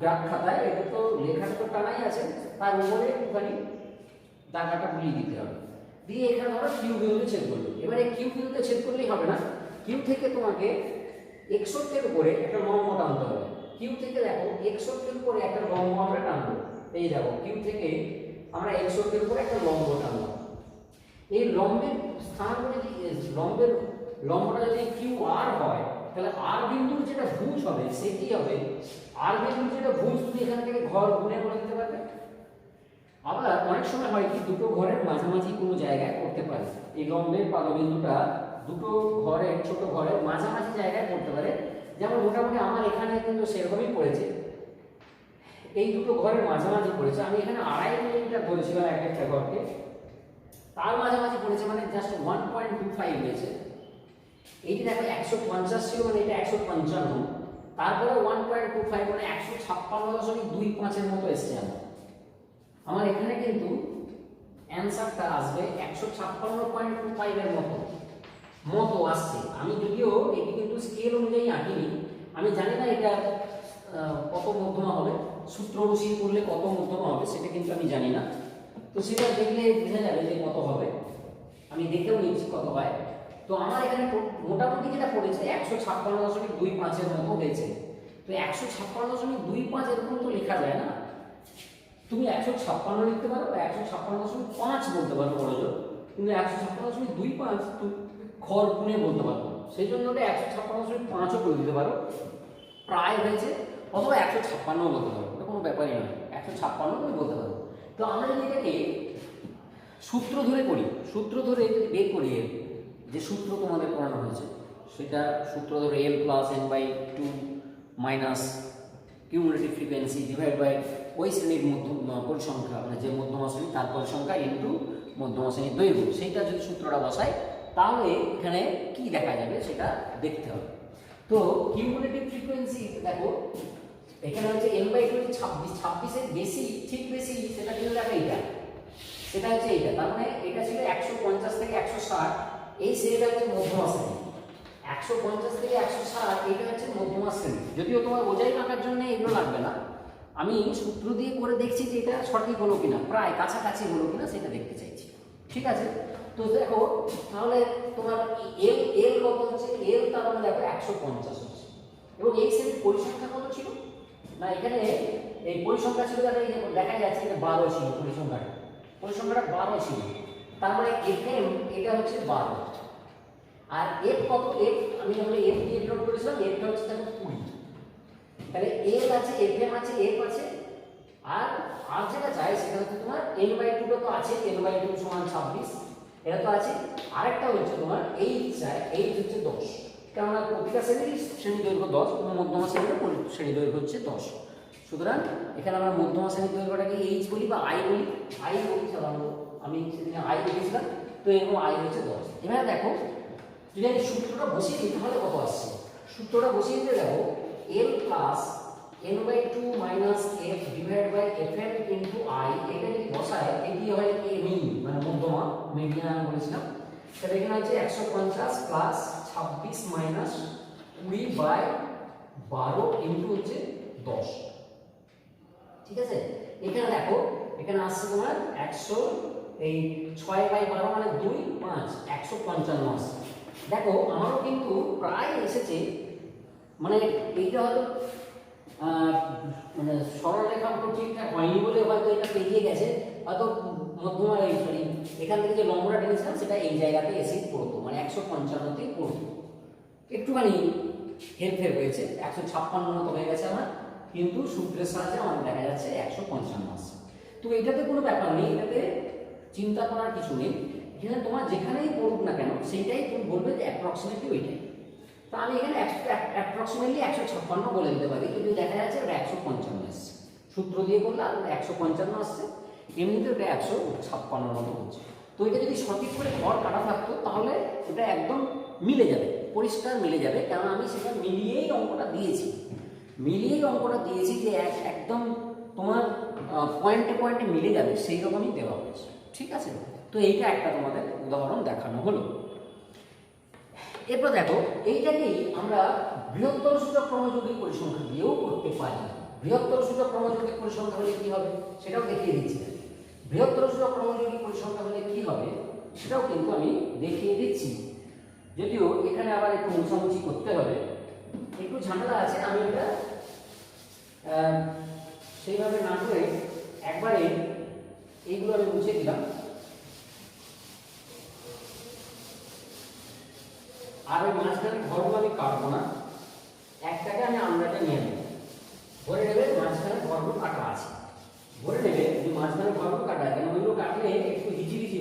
গ্রাফ খাতায়, এটা তো লেখাটা তো টানাই আছে, তার উপরে একটুখানি দাগাটা বুলিয়ে দিতে হবে, দিয়ে এখানে ধরো কিউ বিন্দুতে ছেদ করবে। এবারে কিউ বিন্দুতে ছেদ করলেই হবে না, কিউ থেকে তোমাকে x অক্ষের উপরে একটা লম্ব টানতে হবে। কিউ থেকে দেখো x অক্ষের উপরে একটা লম্ব আমরা টানবো, এই দেখো কিউ থেকে আমরা x অক্ষের উপরে একটা লম্ব টানলাম। এই লম্বের স্থান যদি লম্বটা যদি কিউ আর হয়, তাহলে আর বিন্দুর যেটা ভুজ হবে সেটি হবে, আর বিন্দুর যেটা ভুজ তুমি এখান থেকে ঘর গুণে করে দিতে পারবে। আবার অনেক সময় হয় কি, দুটো ঘরের মাঝামাঝি কোনো জায়গায় করতে পারে, এই লম্বের পাদবিন্দুটা দুটো ঘরের, ছোট ঘরের মাঝামাঝি জায়গায় করতে পারে। যেমন মোটামুটি আমার এখানে কিন্তু সেরকমই পড়েছে, এই দুটো ঘরের মাঝামাঝি পড়েছে, আমি এখানে 2.5 মিলিমিটার ধরেছিলাম এক একটা ঘরকে, তার মাঝামাঝি পড়েছে মানে জাস্ট 1.25 হয়েছে। এইটি দেখো 150 ছিল মানে এটা 155, তারপরে 1.25 মানে 156.25 এর মতো এসছে আমার এখানে কিন্তু অ্যানসারটা আসবে 156.25 এর মতো আসছে। আমি যদিও এটি কিন্তু স্কেল অনুযায়ী আঁকিনি, আমি জানি না এটা কত মধ্যমা হবে, সূত্র অনুসারে করলে কত মধ্যমা হবে সেটা কিন্তু আমি জানি না, তো সেটা দেখলে বোঝা যাবে যে কত হবে, আমি দেখেও নিচ্ছি কত হয়। তো আমার এখানে মোটামুটি যেটা পড়েছে 156.25 এর মতো হয়েছে। তো 156.25 এরকম তো লেখা যায় না, তুমি 156 লিখতে পারো বা 156.5 বলতে পারো বড়জোর, কিন্তু 156.25 তুমি ঘর গুণে বলতে পারো, সেই জন্য ওটা 156.5ও করে দিতে পারো, প্রায় হয়েছে, অথবা 156 বলতে পারো, ওটা কোনো ব্যাপারই নয়, 156 তুমি বলতে পারো। তো আমরা যদি এটাকে সূত্র ধরে করি, সূত্র ধরে যদি বের করি, যে সূত্র তোমাদের পড়ানো হয়েছে সেটা সূত্র ধরে l + n/2 minus cumulative frequency divide by ওই শ্রেণীর পরিসংখ্যা, মানে যে মধ্যমা শ্রেণী তার পরিসংখ্যা ইনটু মধ্যমা শ্রেণীর দৈর্ঘ্য, সেইটা যদি সূত্রটা বসাই তাহলে এখানে কি দেখা যাবে সেটা দেখতে হবে। তো কিউমুলেটিভ ফ্রিকোয়েন্সি দেখো এখানে হচ্ছে n/2 26 এর বেশি, ঠিক বেশি সেটা কিন্তু দেখো এইটা, সেটা হচ্ছে এইটা, তার মানে এটা ছিল 150 থেকে 160, এই শ্রেণীটা হচ্ছে মধ্যমা শ্রেণী, 150 থেকে 160 এটা হচ্ছে মধ্যমা শ্রেণী। যদিও তোমার বোঝাই আঁকার জন্য এগুলো লাগবে না, আমি সূত্র দিয়ে করে দেখছি যে এটা সঠিক হলো কিনা, প্রায় কাছাকাছি হলো কিনা সেটা দেখতে চাইছি, ঠিক আছে। তো দেখো তাহলে তোমার এল কত হচ্ছে, এল তার মানে দেখো 150 হচ্ছে, এবং এই শ্রেণীর পরিসংখ্যা কত ছিল না, এখানে এই পরিসংখ্যা ছিল দেখো, এই দেখা যাচ্ছে এটা 12 ছিল, পরিসংখ্যাটা 12 ছিল, তার মানে এফএম এটা হচ্ছে 12, আর এফ কত, এফ আমি আমরা এফ দিয়ে নোট করেছিলাম, এফটা হচ্ছে দেখো 20, তাহলে এল আছে, এফএম আছে, এফ আছে, আর যেটা চাই সেটা হচ্ছে তোমার n/2 তো আছে, n/2 সমান 26 এটা তো আছে, আরেকটা হচ্ছে তোমার এইচ চাই, এইচ হচ্ছে 10, কারণ প্রতিটা শ্রেণী দৈর্ঘ্য 10, এবং মধ্যমা শ্রেণীর শ্রেণী দৈর্ঘ্য হচ্ছে 10, সুতরাং এখানে আমরা মধ্যমা শ্রেণীর দৈর্ঘ্যটাকে এইচ বলি বা আই বলি, সাধারণত আমি আই লিখেছিলাম, তো এরকম আই হচ্ছে 10। এবার দেখো যদি আমি সূত্রটা বসিয়ে দিই তাহলে কত আসছে, সূত্রটা বসিয়ে দিতে দেখো l + n/2 minus f divide by fm into i, এটা যদি বসায় এটি হয় কি মিন, মানে মধ্যমা, মিডিয়ান আমি বলেছিলাম, তাহলে এখানে হচ্ছে 150 প্লাস 26 মাইনাস 20 বাই 12 ইনটু হচ্ছে 10, ঠিক আছে। এখানে দেখো এখানে আসছে তোমার 100, এই 6/12 মানে 2 5 155 আসছে। দেখো আমারও কিন্তু প্রায় এসেছে, মানে এইটা হলো মানে সরলরেখা তো ঠিকঠাক হয়নি বলে হয়তো এটা পেরিয়ে গেছে, হয়তো মধ্যমা এই সরি এখান থেকে যে লম্বটা টেনেছিলাম সেটা এই জায়গাতে এসে পড়তো, মানে 155তেই পড়তো। একটুখানি হেরফের হয়েছে, 156 মতো হয়ে গেছে আমার, কিন্তু সূত্রের সাহায্যে আমার দেখা যাচ্ছে 155 আসছে। তো এটাতে কোনো ব্যাপার নেই, এটাতে চিন্তা করার কিছু নেই। এখানে তোমার যেখানেই পড়ুক না কেন সেইটাই তুমি বলবে যে অ্যাপ্রক্সিমেটলি ওইটাই। তো আমি এখানে অ্যাপ্রক্সিমেটলি 156 বলে দিতে পারি, কিন্তু দেখা যাচ্ছে ওটা 155 আসছে। সূত্র দিয়ে বললাম 155 আসছে, এমনিতে ওটা 156 মতো হচ্ছে। তো এটা যদি সঠিক করে ঘর কাটা থাকতো তাহলে ওটা একদম মিলে যাবে, পরিষ্কার মিলে যাবে, কারণ আমি সেটা মিলিয়েই অঙ্কটা দিয়েছি, যে একদম তোমার পয়েন্টে পয়েন্টে মিলে যাবে সেই রকমই দেওয়া হয়েছে। ঠিক আছে, তো এইটা একটা তোমাদের উদাহরণ দেখানো হলো। এরপর দেখো, এইটাকেই আমরা বৃহত্তর সূচক ক্রমযৌগিক পরিসংখ্যা দিয়েও করতে পারি। বৃহত্তর সূচক ক্রমযৌগিক পরিসংখ্যা হলে কি হবে সেটাও দেখিয়ে দিচ্ছি। বৃহত্তর সূচক ক্রমযৌগিক পরিসংখ্যা হলে কি হবে সেটাও কিন্তু আমি দেখিয়ে দিচ্ছি, যদিও এখানে আবার একটু মোছামুছি করতে হবে, একটু ঝামেলা আছে। আমি এটা সেইভাবে না করে একবারে এইগুলো আমি মুছে দিলাম, আর ওই মাঝখানে ঘরগুলো আমি কাটবো না, একটাকে আমি আমরাটা নিয়ে নেব, ধরে নেবে মাঝখানে ঘরগুলো কাটা আছে, ধরে নেবে যে মাঝখানে ঘরগুলো কাটা আছে, ওইগুলো কাটলে একটু হিজিবিজি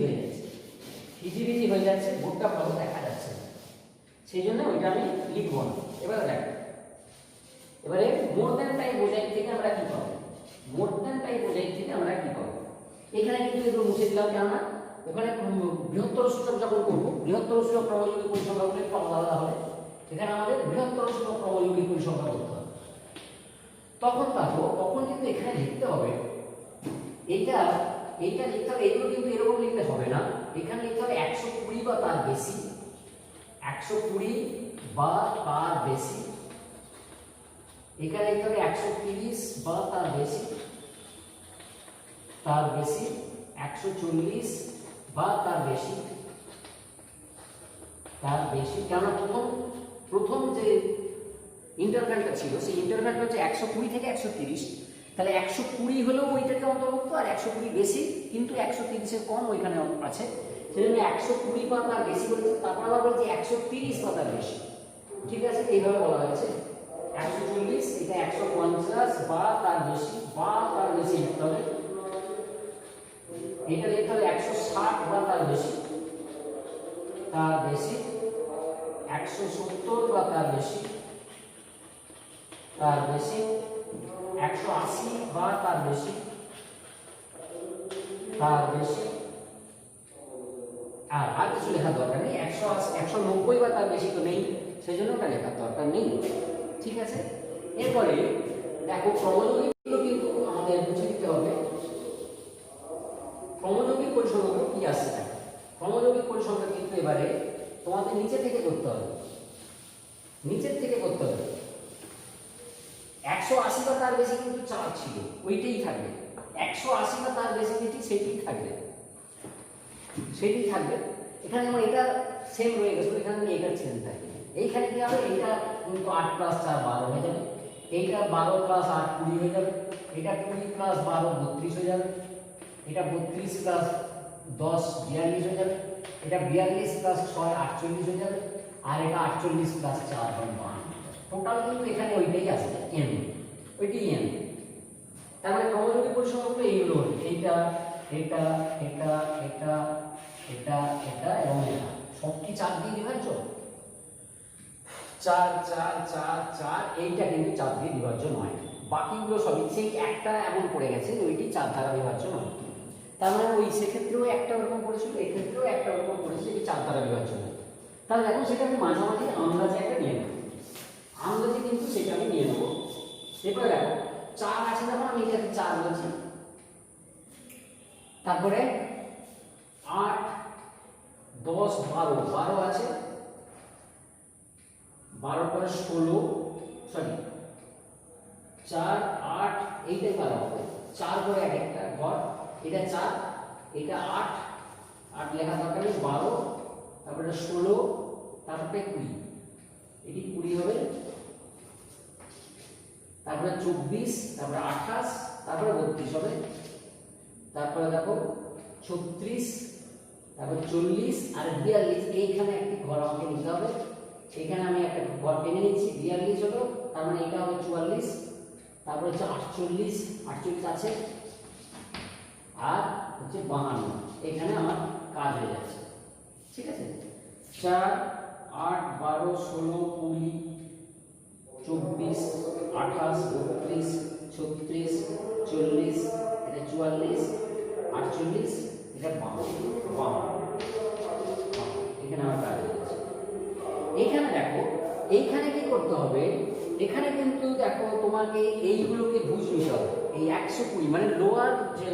হয়ে যাচ্ছে, বোর্ডটা ভালো দেখা যাচ্ছে, সেই জন্য ওইটা আমি লিখবো না। এবারে মোর দ্যান টাইপ বোঝাই থেকে আমরা কি পাবো, এখানে কিন্তু এগুলো মুছে দিলাম, কেননা ওখানে বৃহত্তর সূচক যখন করবো, বৃহত্তর সূচক ক্রমযৌগিক পরিসংখ্যা গুলো একটু আলাদা হবে, এখানে আমাদের বৃহত্তর সূচক ক্রমযৌগিক পরিসংখ্যা করতে হবে। তখন কিন্তু এখানে লিখতে হবে এইটা লিখতে হবে, এগুলো কিন্তু এরকম লিখতে হবে না, এখানে লিখতে হবে 120 বা তার বেশি, 120 বা তার বেশি, এখানে লিখতে হবে 130 বা তার বেশি, 140 বা তার বেশি, কেননা প্রথম যে ইন্টারভ্যালটা ছিল সেই ইন্টারভ্যালটা হচ্ছে 120 থেকে 130, তাহলে 120 হলেও ওইটাকে অন্তর্ভুক্ত, আর 120 বেশি কিন্তু 130-এর কম ওইখানে আছে, সেজন্য 120 বা তার বেশি বলেছে, তারপর আবার বলছে 130 বা তার বেশি। ঠিক আছে, এইভাবে বলা হয়েছে। 140 এটা 150 বা তার বেশি লিখতে হবে, এটা লিখতে হবে 160 বা তার বেশি, 170 বা তার বেশি, 180 বা তার বেশি, আর কিছু লেখার দরকার নেই, 180 190 বা তার বেশি তো নেই, সেই জন্য ওটা লেখার দরকার নেই। ঠিক আছে, এরপরে দেখো ক্রমযৌগিকগুলো কিন্তু আমাদের বুঝে নিতে হবে, ক্রমযৌগিক পরিসংখ্যাগুলো কি আসছে। ক্রমযৌগিক পরিসংখ্যা কিন্তু এবারে তোমাদের নিচে থেকে করতে হবে, 180 বা তার বেশি কিন্তু 4 ছিল, ওইটাই থাকবে, 180 বা তার বেশি যেটি সেটাই থাকবে। এখানে যেমন এটা সেম রয়ে গেছে, এখানে এটা চেঞ্জ থাকবে। এইখানে কি হবে, এটা কিন্তু 8 + 4 12 হয়ে যাবে, এইটা 12 + 8 20 হয়ে যাবে, এটা 20 + 12 32 হয়ে যাবে, এটা 32 + 10 42 হয়ে যাবে, এটা 42 + 6 48 হয়ে যাবে, আর এটা 48 + 4 52। টোটাল কিন্তু এখানে ওইটাই আসবে n, ওইটাই n। তার মানে ক্রমযৌগিক পরিসংখ্যাগুলো এইগুলো হলো, এইটা এবং এটা সব কি 4 দিয়ে বিভাজ্য, 4 4 4 4, এইটা কিন্তু 4 দিয়ে বিভাজ্য নয়, বাকিগুলো সবই সেই একটা এমন পড়ে গেছে ওইটি 4 দ্বারা বিভাজ্য নয়। তার মানে ওই সেক্ষেত্রেও একটা ওরকম পড়েছিল, এক্ষেত্রেও একটা ওরকম পড়েছে, এটি 4 দ্বারা বিভাজ্য নয়। তাহলে এখন সেটা আমি মাঝামাঝি আন্দাজে একটা নিয়ে নেব, কিন্তু সেটা আমি নিয়ে নেবো। এরপরে দেখো 4 আছে যখন আমি এটাকে 4 বলছি, তারপরে 8 10 12 12 আছে, 12 পরে 16 সরি 4 8 এইটাই 12 হবে, 4 করে একটা ঘর, এটা 4 এটা 8 8 লেখা দরকার নেই, 12 তারপরে 16 তারপরে 20, এটি 20 হবে, তারপরে 24, তারপরে 28, তারপরে 32 হবে। তারপরে দেখো 36, তারপর 40 আর 42, এইখানে একটি ঘর আমাকে নিতে হবে। এখানে আমি একটা ঘর টেনে নিচ্ছি, 42 হলো, তার মানে এটা হবে 44, তারপর হচ্ছে 48, 48 আছে, আর হচ্ছে 52, এখানে আমার কাজ হয়ে যাচ্ছে। ঠিক আছে, 4, 8, 12, 16, 20, 24, 28, 32, 36, 40, এটা 44, 48, এটা 52, এখানে আমার কাজ হয়ে যাচ্ছে। এখানে দেখো, এইখানে কি করতে হবে, এখানে কিন্তু দেখো তোমাকে এইগুলোকে বুঝ নিতে হবে। এই 120 মানে লোয়ার যে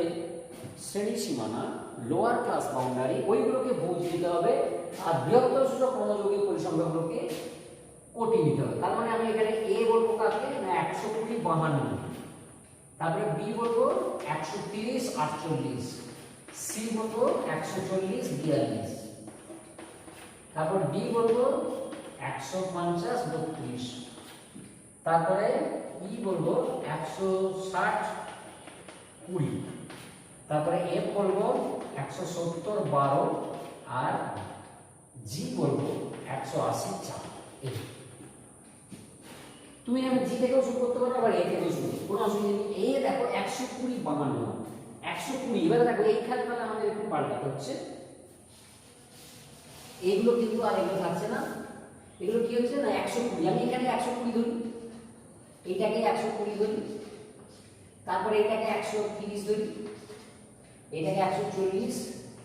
শ্রেণী সীমানা, লোয়ার ক্লাস বাউন্ডারি, ওইগুলোকে বুঝ দিতে হবে, আর বৃহত্তর সূচক মনোযোগী পরিসংখ্যাগুলোকে কোটি নিতে হবে। তার মানে আমি এখানে এ বলবো কাকে না 120, 52, তারপরে বি বলবো 130, 48, সি বলবো 140, 42, তারপর ডি বলবো 150, 32, তারপরে ই বলবো 160, 20, তারপরে এফ বলবো 170, 12, আর জি বলবো 180, 4। তুমি আমি জি থেকেও শুরু করতে পারো, আবার এ থেকেও শুরু, কোনো অসুবিধা নেই। এই দেখো 120, 52, 120, এবারে দেখো এইখানে তাহলে আমাদের একটু পাল্টাতে হচ্ছে, এইগুলো কিন্তু আর এগুলো থাকছে না, এগুলো কি হচ্ছে না 120, আমি এখানে 120 ধরি, এইটাকে 120 ধরি, তারপরে এটাকে 130 ধরি, এটাকে 140,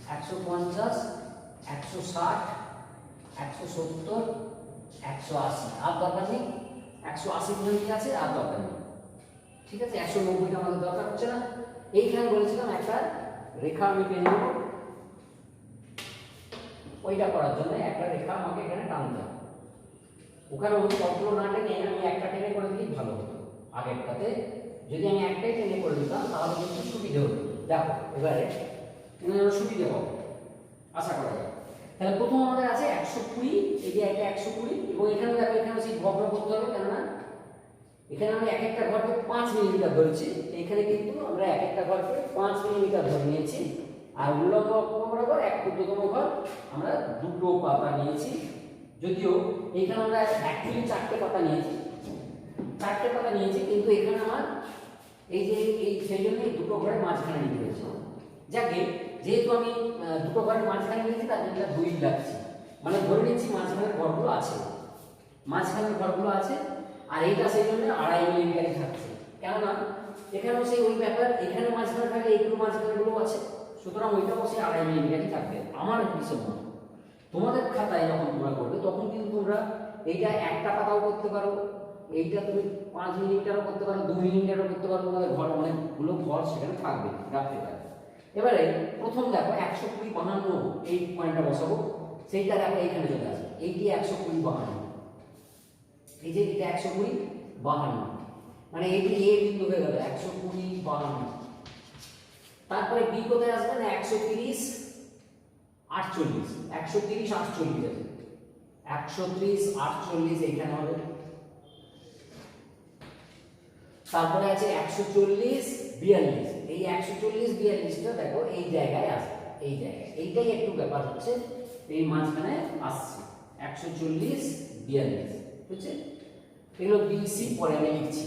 150, 160, 170, 180, আর দরকার নেই, 180 পর্যন্ত আছে, আর দরকার নেই। ঠিক আছে, 190টা আমাদের দরকার হচ্ছে না। এইখানে বলেছিলাম একটা রেখা আমি টেনে নেব, ওইটা করার জন্য একটা রেখা আমাকে এখানে টানতে হবে। ওখানে ওই সবগুলো না টেনে আমি একটা টেনে করে দিলেই ভালো হতো। আগেরটাতে যদি আমি একটাই টেনে করে দিতাম তাহলে কিন্তু সুবিধা হতো। দেখো এবারে সুবিধা হবে, আশা করা যায়। তাহলে প্রথম আমাদের আছে 120, এই যে একটা 120, এবং এখানে দেখো এখানে সেই ঘর করতে হবে, কেননা এখানে আমরা এক একটা ঘরকে 5 মিলিমিটার ধরেছি, এখানে কিন্তু আমরা এক একটা ঘরকে 5 মিলিমিটার ধরে নিয়েছি, আর উল্লম্ব অক্ষ বরাবর 1/4তম ঘর আমরা দুটো পাতা নিয়েছি। যদিও এখানে আমরা অ্যাকচুয়ালি 4টে পাতা নিয়েছি, 4টে পাতা নিয়েছি, কিন্তু এখানে আমার এই যে এই সেই জন্য দুটো ঘরের মাঝখানে নিতে হয়েছে। যাকে যেহেতু আমি দুটো ঘরের মাঝখানে নিয়েছি, তার জন্য 2 লাগছে, মানে ধরে নিচ্ছি মাঝখানের ঘরগুলো আছে, মাঝখানের ঘরগুলো আছে, আর এইটা সেই জন্য 2.5 মিলিমিটারই থাকছে, কেননা এখানেও সেই ওই ব্যাপার, এখানে মাঝখানে থাকে, এইগুলো মাঝখানেগুলো আছে, সুতরাং ওইটাও সেই 2.5 মিলিমিটারই থাকবে আমার হিসেব মতো। তোমাদের খাতায় যখন তোমরা করবে তখন কিন্তু তোমরা এইটা একটা পাতাও করতে পারো, এইটা তুমি 5 মিলিমিটারও করতে পারো, 2 মিলিমিটারও করতে পারো, তোমাদের ঘর অনেকগুলো ঘর সেখানে থাকবে, রাখতে পারবে। এবারে প্রথম দেখো 120, 52, এই পয়েন্টটা বসাবো, সেইটা দেখো এইখানে চলে আসবে, এইটি 120, 52, এই যে এটা 120, 52, মানে এইটি এ বিন্দু হয়ে গেল 120, 52। তারপরে বি কোথায় আসবে না 130, 48, 130, 48 আছে, 130, 48 এইখানে হবে। তারপরে আছে 140, 42, এই 140, 42টা দেখো এই জায়গায় আসবে, এই জায়গায়, এইটাই একটু ব্যাপার হচ্ছে, এই মাঝখানে আসছে 140, 42, বুঝছে? এগুলো বিসি পরে আমি লিখছি।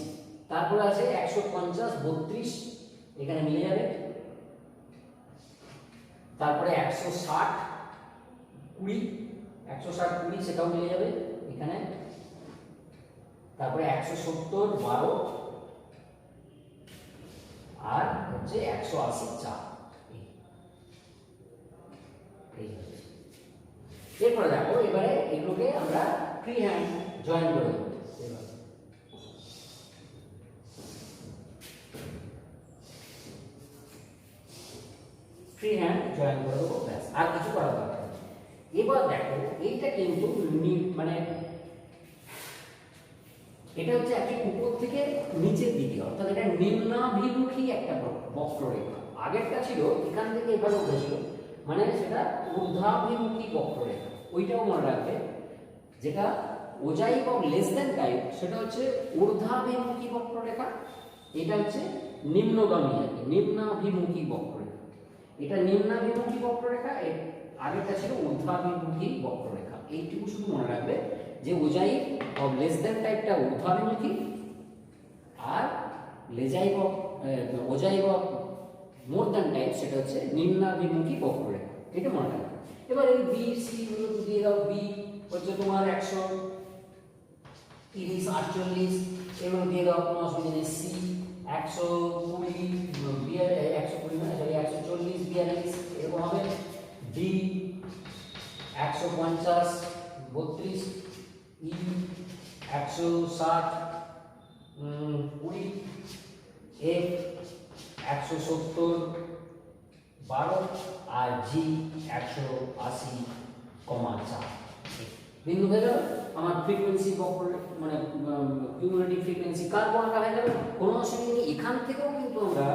তারপরে আছে 150, 32, এখানে মিলে যাবে। তারপরে 160, 20, 160, 20 সেটাও মিলে যাবে এখানে। তারপরে 170, 12, আর হচ্ছে 180, 4। এরপরে দেখো এবারে এগুলোকে আমরা ফ্রি হ্যান্ড জয়েন করে দেবো। ফ্রি হ্যান্ড জয়েন করে দেবো, ব্যাস, আর কিছু করা দরকার নেই। এবার দেখো এইটা কিন্তু মানে এটা হচ্ছে একদম উপর থেকে নিচের দিকে, অর্থাৎ এটা নিম্নাভিমুখী একটা বক্ররেখা। আগেরটা ছিল এখান থেকে এভাবে উঠেছিল, মানে সেটা ঊর্ধ্বাভিমুখী বক্ররেখা, ওইটাও মনে রাখবে, যেটা ওজাইক অফ লেস দেন টাইপ সেটা হচ্ছে ঊর্ধ্বাভিমুখী বক্ররেখা, এটা হচ্ছে নিম্নগামী আর কি, নিম্নাভিমুখী বক্ররেখা। এটা নিম্নাভিমুখী বক্ররেখা, আগেরটা ছিল ঊর্ধ্বাভিমুখী বক্ররেখা। এইটুকু শুধু মনে রাখবে যে ওজাইক অফ লেস দেন টাইপটা ঊর্ধ্বাভিমুখী, আর ওজাইক অফ মোর দেন টাইপ সেটা হচ্ছে নিম্নাভিমুখী বক্ররেখা, এটা মনে রাখবে। এবার এই বি সি গুলো দিয়ে দাও। বি হচ্ছে তোমার 130 48, এগুলো দিয়ে দাও, কোনো অসুবিধা নেই। সি 120 120 মানে সরি 140 42 এরকম হবে। ডি 150 32, ই 160 20, এফ 170 12, আর জি 180,4 বিন্দু হয়ে যাবে। আমার ফ্রিকোয়েন্সি মানে কিউমুলেটিভ ফ্রিকোয়েন্সি কার্ভ আঁকা হয়ে যাবে, কোনো অসুবিধা নেই। এখান থেকেও কিন্তু আমরা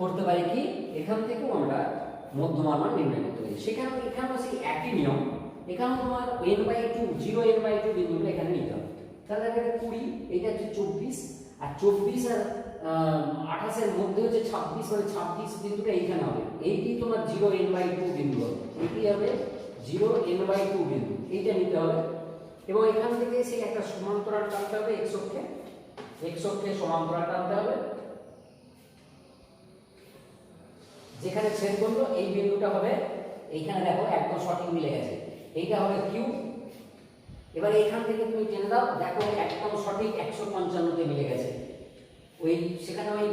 করতে পারি কি, এখান থেকেও আমরা মধ্যমান মান নির্ণয় করতে পারি। সেখানে এখানেও সেই একই নিয়ম, এখানেও তোমার n/2 0 n/2 বিন্দুটা এখানে নিতে হবে। তাহলে এটা 20, এটা হচ্ছে 24, আর 24 আর 28 এর মধ্যে হচ্ছে 26, মানে 26 বিন্দুটা এইখানে হবে। এইটি তোমার 0 n/2 বিন্দু হবে, এটি হবে 0 n/2 বিন্দু, এইটা নিতে হবে। এবং এখান থেকে সেই একটা সমান্তরাল টানতে হবে, x অক্ষে সমান্তরাল টানতে হবে। যেখানে ছেদ করলো এই বিন্দুটা হবে, এইখানে দেখো একদম সঠিক মিলে গেছে, এইটা হবে কিউ। এবার এইখান থেকে তুমি টেনে দাও, দেখো একদম সঠিক 155 তে মিলে গেছে। ওই সেখানে ওই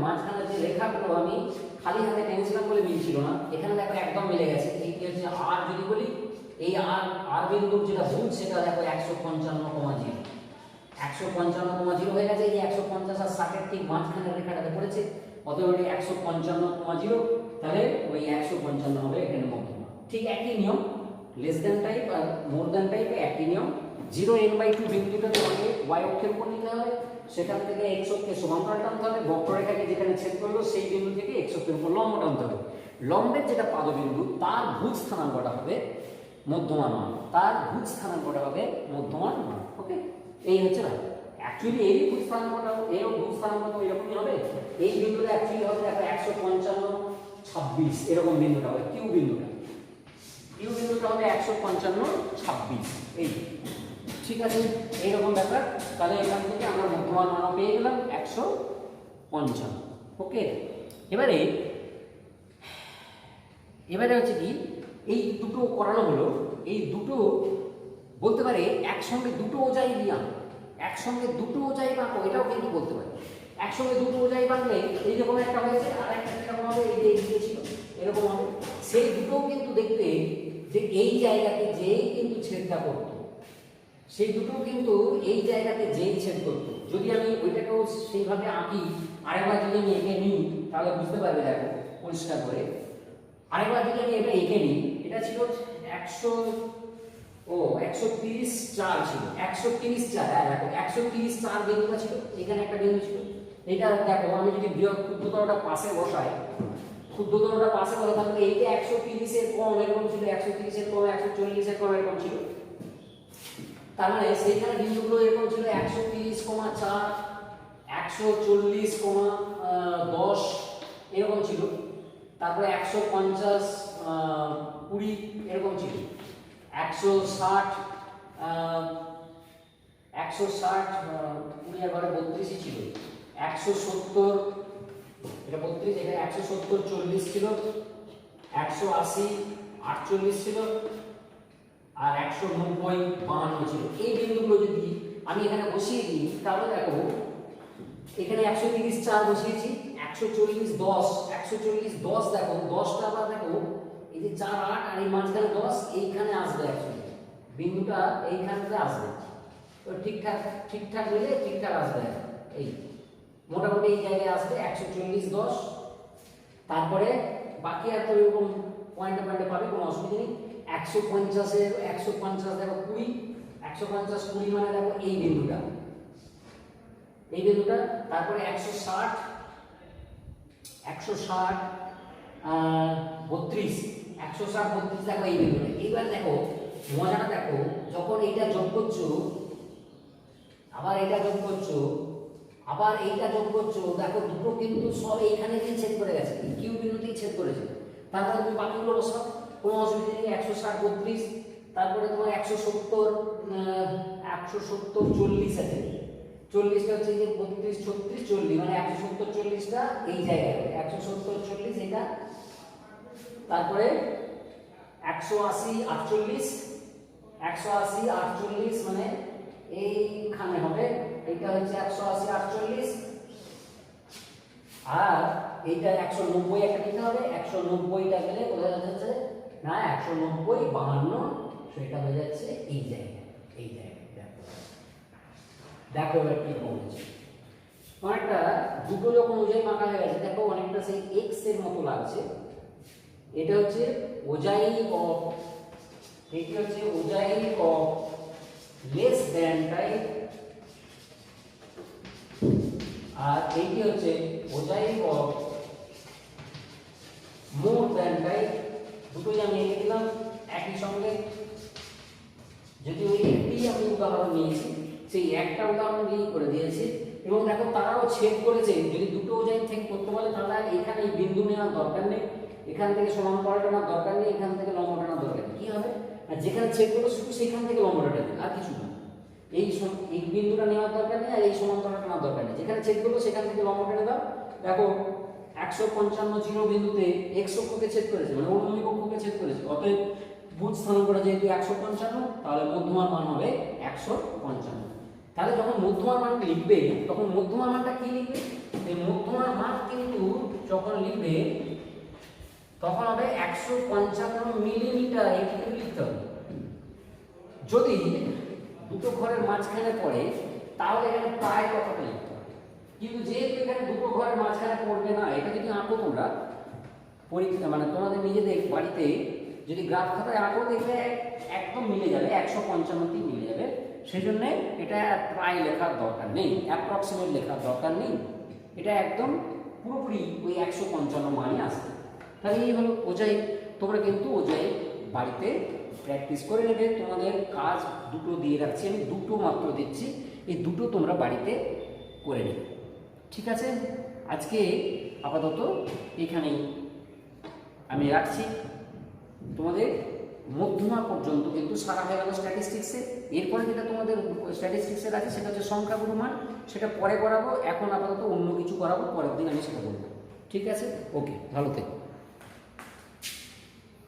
মাঝখানে যে রেখাগুলো আমি খালি হাতে টেনেছিলাম বলে মিলছিল না, এখানে দেখো একদম মিলে গেছে। এই হচ্ছে আর, যদি বলি এই আর বিন্দুর যেটা ভুল সেটা দেখো 155,0 155,0 হয়ে গেছে। এই 150 আর 60 এর ঠিক মাঝখানের রেখাটাতে পড়েছে, অতএব এটা 155,0। তাহলে ওই 155 হবে এখানে মধ্যমা। ঠিক একই নিয়ম, লেস দেন টাইপ আর মোর দেন টাইপে একই নিয়ম। 0 n/2 বিন্দুটা তোমাকে y অক্ষের উপর নিতে হবে, সেখান থেকে x অক্ষে সমান্তরাল টানতে হবে, বক্ররেখাকে যেখানে ছেদ করলো সেই বিন্দু থেকে x অক্ষের উপর লম্ব টানতে হবে। লম্বের যেটা পাদবিন্দু তার ভুজ স্থানাঙ্কটা হবে মধ্যমান মান, তার ভুজ স্থানাঙ্কটা হবে মধ্যমান মান। ওকে, এই হচ্ছে না অ্যাকচুয়ালি এই ভুজ স্থানাঙ্কটা, এরও ভুজ স্থানাঙ্ক তো এরকমই হবে। এই বিন্দুটা অ্যাকচুয়ালি হবে দেখো 155 26 এরকম বিন্দুটা হবে, কিউ বিন্দুটা হবে 155 26। এই ঠিক আছে, এইরকম ব্যাপার। তাহলে এখান থেকে আমরা মধ্যমান মান পেয়ে গেলাম 155। ওকে, এবারে হচ্ছে কি, এই দুটো করানো হলো, এই দুটো বলতে পারে একসঙ্গে দুটো ওজাই দিলাম, একসঙ্গে দুটো ওজাই বাঁকো, এটাও কিন্তু বলতে পারে। একসঙ্গে দুটো ওজাই বাঁকলে এইরকম একটা হয়েছে, আর একটা এরকম হবে, এই যে এইদিকে ছিল এরকম হবে। সেই দুটোও কিন্তু দেখবে যে এই জায়গাতে যেই কিন্তু ছেদটা করতো, সেই দুটো কিন্তু এই জায়গাতে যেই ছেদ করতো। যদি আমি ওইটাকেও সেইভাবে আঁকি, আরেকবার যদি আমি এঁকে নিই তাহলে বুঝতে পারবে, দেখো পরিষ্কার করে। আরেকবার যদি আমি এটা এঁকে নিই, এটা ছিল 130 ছিল, 130 হ্যাঁ দেখো 130 বিন্দুটা ছিল, এখানে একটা বিন্দু ছিল। এটা দেখো আমি যদি ক্ষুদ্রতরটা পাশে বসাই, তাহলে এইটা 130 এর কম এরকম ছিল, 130 এর কম 140 এর কম এরকম ছিল। তার মানে সেইখানে বিন্দুগুলো এরকম ছিল 130,4 140,10 এরকম ছিল। তারপরে 150 20 এরকম ছিল, 160 20 আর 32 ছিল, 170 এটা 32, এটা 170 40 ছিল, 180 48 ছিল, আর 190 52 ছিল। এই বিন্দুগুলো যদি আমি এখানে বসিয়ে দিই তাহলে দেখো এখানে 130 বসিয়েছি, 140 10 দেখো 10টা আবার দেখো এই যে 4 8 আর এই মাঝখানে 10 এইখানে আসবে, অ্যাকচুয়ালি বিন্দুটা এইখানতে আসবে। তো ঠিকঠাক মিলে ঠিকঠাক আসবে, এই মোটামুটি এই জায়গায় আসবে 140 10। তারপরে বাকি আর তো এরকম পয়েন্টে পাবে, কোনো অসুবিধা নেই। 150 দেখো 20, 150 20 মানে দেখো এই বিন্দুটা, তারপরে 160 32 দেখো এই বিন্দুটা। এইবার দেখো মজাটা দেখো, যখন এইটা যোগ করছো আবার এইটা যোগ করছো আবার এইটা যোগ করছো, দেখো দুটো কিন্তু সব এইখানে গিয়ে ছেদ করে গেছে, কিউ বিন্দুতেই ছেদ করেছে। তারপরে তুমি বাকিগুলো সব কোনো অসুবিধা নেই, 160 32, তারপরে তোমার 170 40 আছে, 40টা হচ্ছে যে 32 36 40, মানে 170 40টা এই জায়গায় 170 40 এটা, তারপরে 180 48 180 48 মানে এইখানে হবে, এইটা হচ্ছে 180 48, আর এইটা 190 একটা নিতে হবে, 190টা গেলে কোথায় যাচ্ছে না 190 52, সেটা হয়ে যাচ্ছে এই জায়গায়, এই জায়গায়। দেখো এবার কি বলছে, অনেকটা দুটো যখন ওজাই মাখা হয়ে গেছে, দেখো অনেকটা সেই এক্স এর মতো লাগছে। এটা হচ্ছে ওজাই অফ, এটা হচ্ছে ওজাই অফ লেস দ্যান টাইপ, আর এইটি হচ্ছে ওজাই অফ মোর দ্যান টাইপ। দুটোই আমি লিখে দিলাম একই সঙ্গে। যদি ওই একটি আমি উদাহরণ নিয়েছি, সেই একটা উদাহরণ দিয়ে করে দিয়েছি, এবং দেখো তারাও ছেদ করেছে। যদি দুটো ওজাই থেকে করতে বলে তাহলে এখানে এই বিন্দু নেওয়ার দরকার নেই, এখান থেকে সমান্তরাল টানার দরকার নেই, এখান থেকে লম্ব টানার দরকার নেই। কি হবে, আর যেখানে ছেদ করবে শুধু সেখান থেকে লম্বটা টানবে, আর কিছু না। এই বিন্দুটা নেওয়ার দরকার নেই, আর এই সমান্তরাল টানার দরকার নেই। যেখানে ছেদ করবে সেখান থেকে লম্ব টেনে দাও। দেখো 155 0 বিন্দুতে x অক্ষকে ছেদ করেছে, মানে অনুভূমিক অক্ষকে ছেদ করেছে। অতএব ভুজ স্থানাঙ্কটা যেহেতু 155, তাহলে মধ্যমার মান হবে 155। তাহলে যখন মধ্যমার মান লিখবে তখন মধ্যমার মানটা কি লিখবে, এই মধ্যমার মান কিন্তু যখন লিখবে তখন হবে 155 মিলিমিটার, এইটুকু লিখতে হবে। যদি দুটো ঘরের মাঝখানে পড়ে তাহলে এখানে প্রায় কথাটা লিখতে হবে, কিন্তু যেহেতু এখানে দুটো ঘরের মাঝখানে পড়বে না, এটা যদি আঁকো তোমরা পরীক্ষা, মানে তোমাদের নিজেদের বাড়িতে যদি গ্রাফ খাতায় আঁকো দেখবে একদম মিলে যাবে, 155 মিলে যাবে। সেই জন্য এটা প্রায় লেখার দরকার নেই, অ্যাপ্রক্সিমেট লেখার দরকার নেই, এটা একদম পুরোপুরি ওই 155 মানই আসবে। তাহলে এই হলো ওজাই। তোমরা কিন্তু ওজাই বাড়িতে প্র্যাকটিস করে নেবে। তোমাদের কাজ দুটো দিয়ে রাখছি, আমি দুটো মাত্র দিচ্ছি, এই দুটো তোমরা বাড়িতে করে নেবে। ঠিক আছে, আজকে আপাতত এখানেই আমি রাখছি। তোমাদের মধ্যমা পর্যন্ত কিন্তু সারা হয়ে গেল স্ট্যাটিস্টিক্সে। এরপরে যেটা তোমাদের স্ট্যাটিস্টিক্সের আছে সেটা হচ্ছে সংখ্যাগুরু মান, সেটা পরে করাবো। এখন আপাতত অন্য কিছু করাবো, পরের দিন আমি সেটা বলবো। ঠিক আছে, ওকে, ভালো থেকো।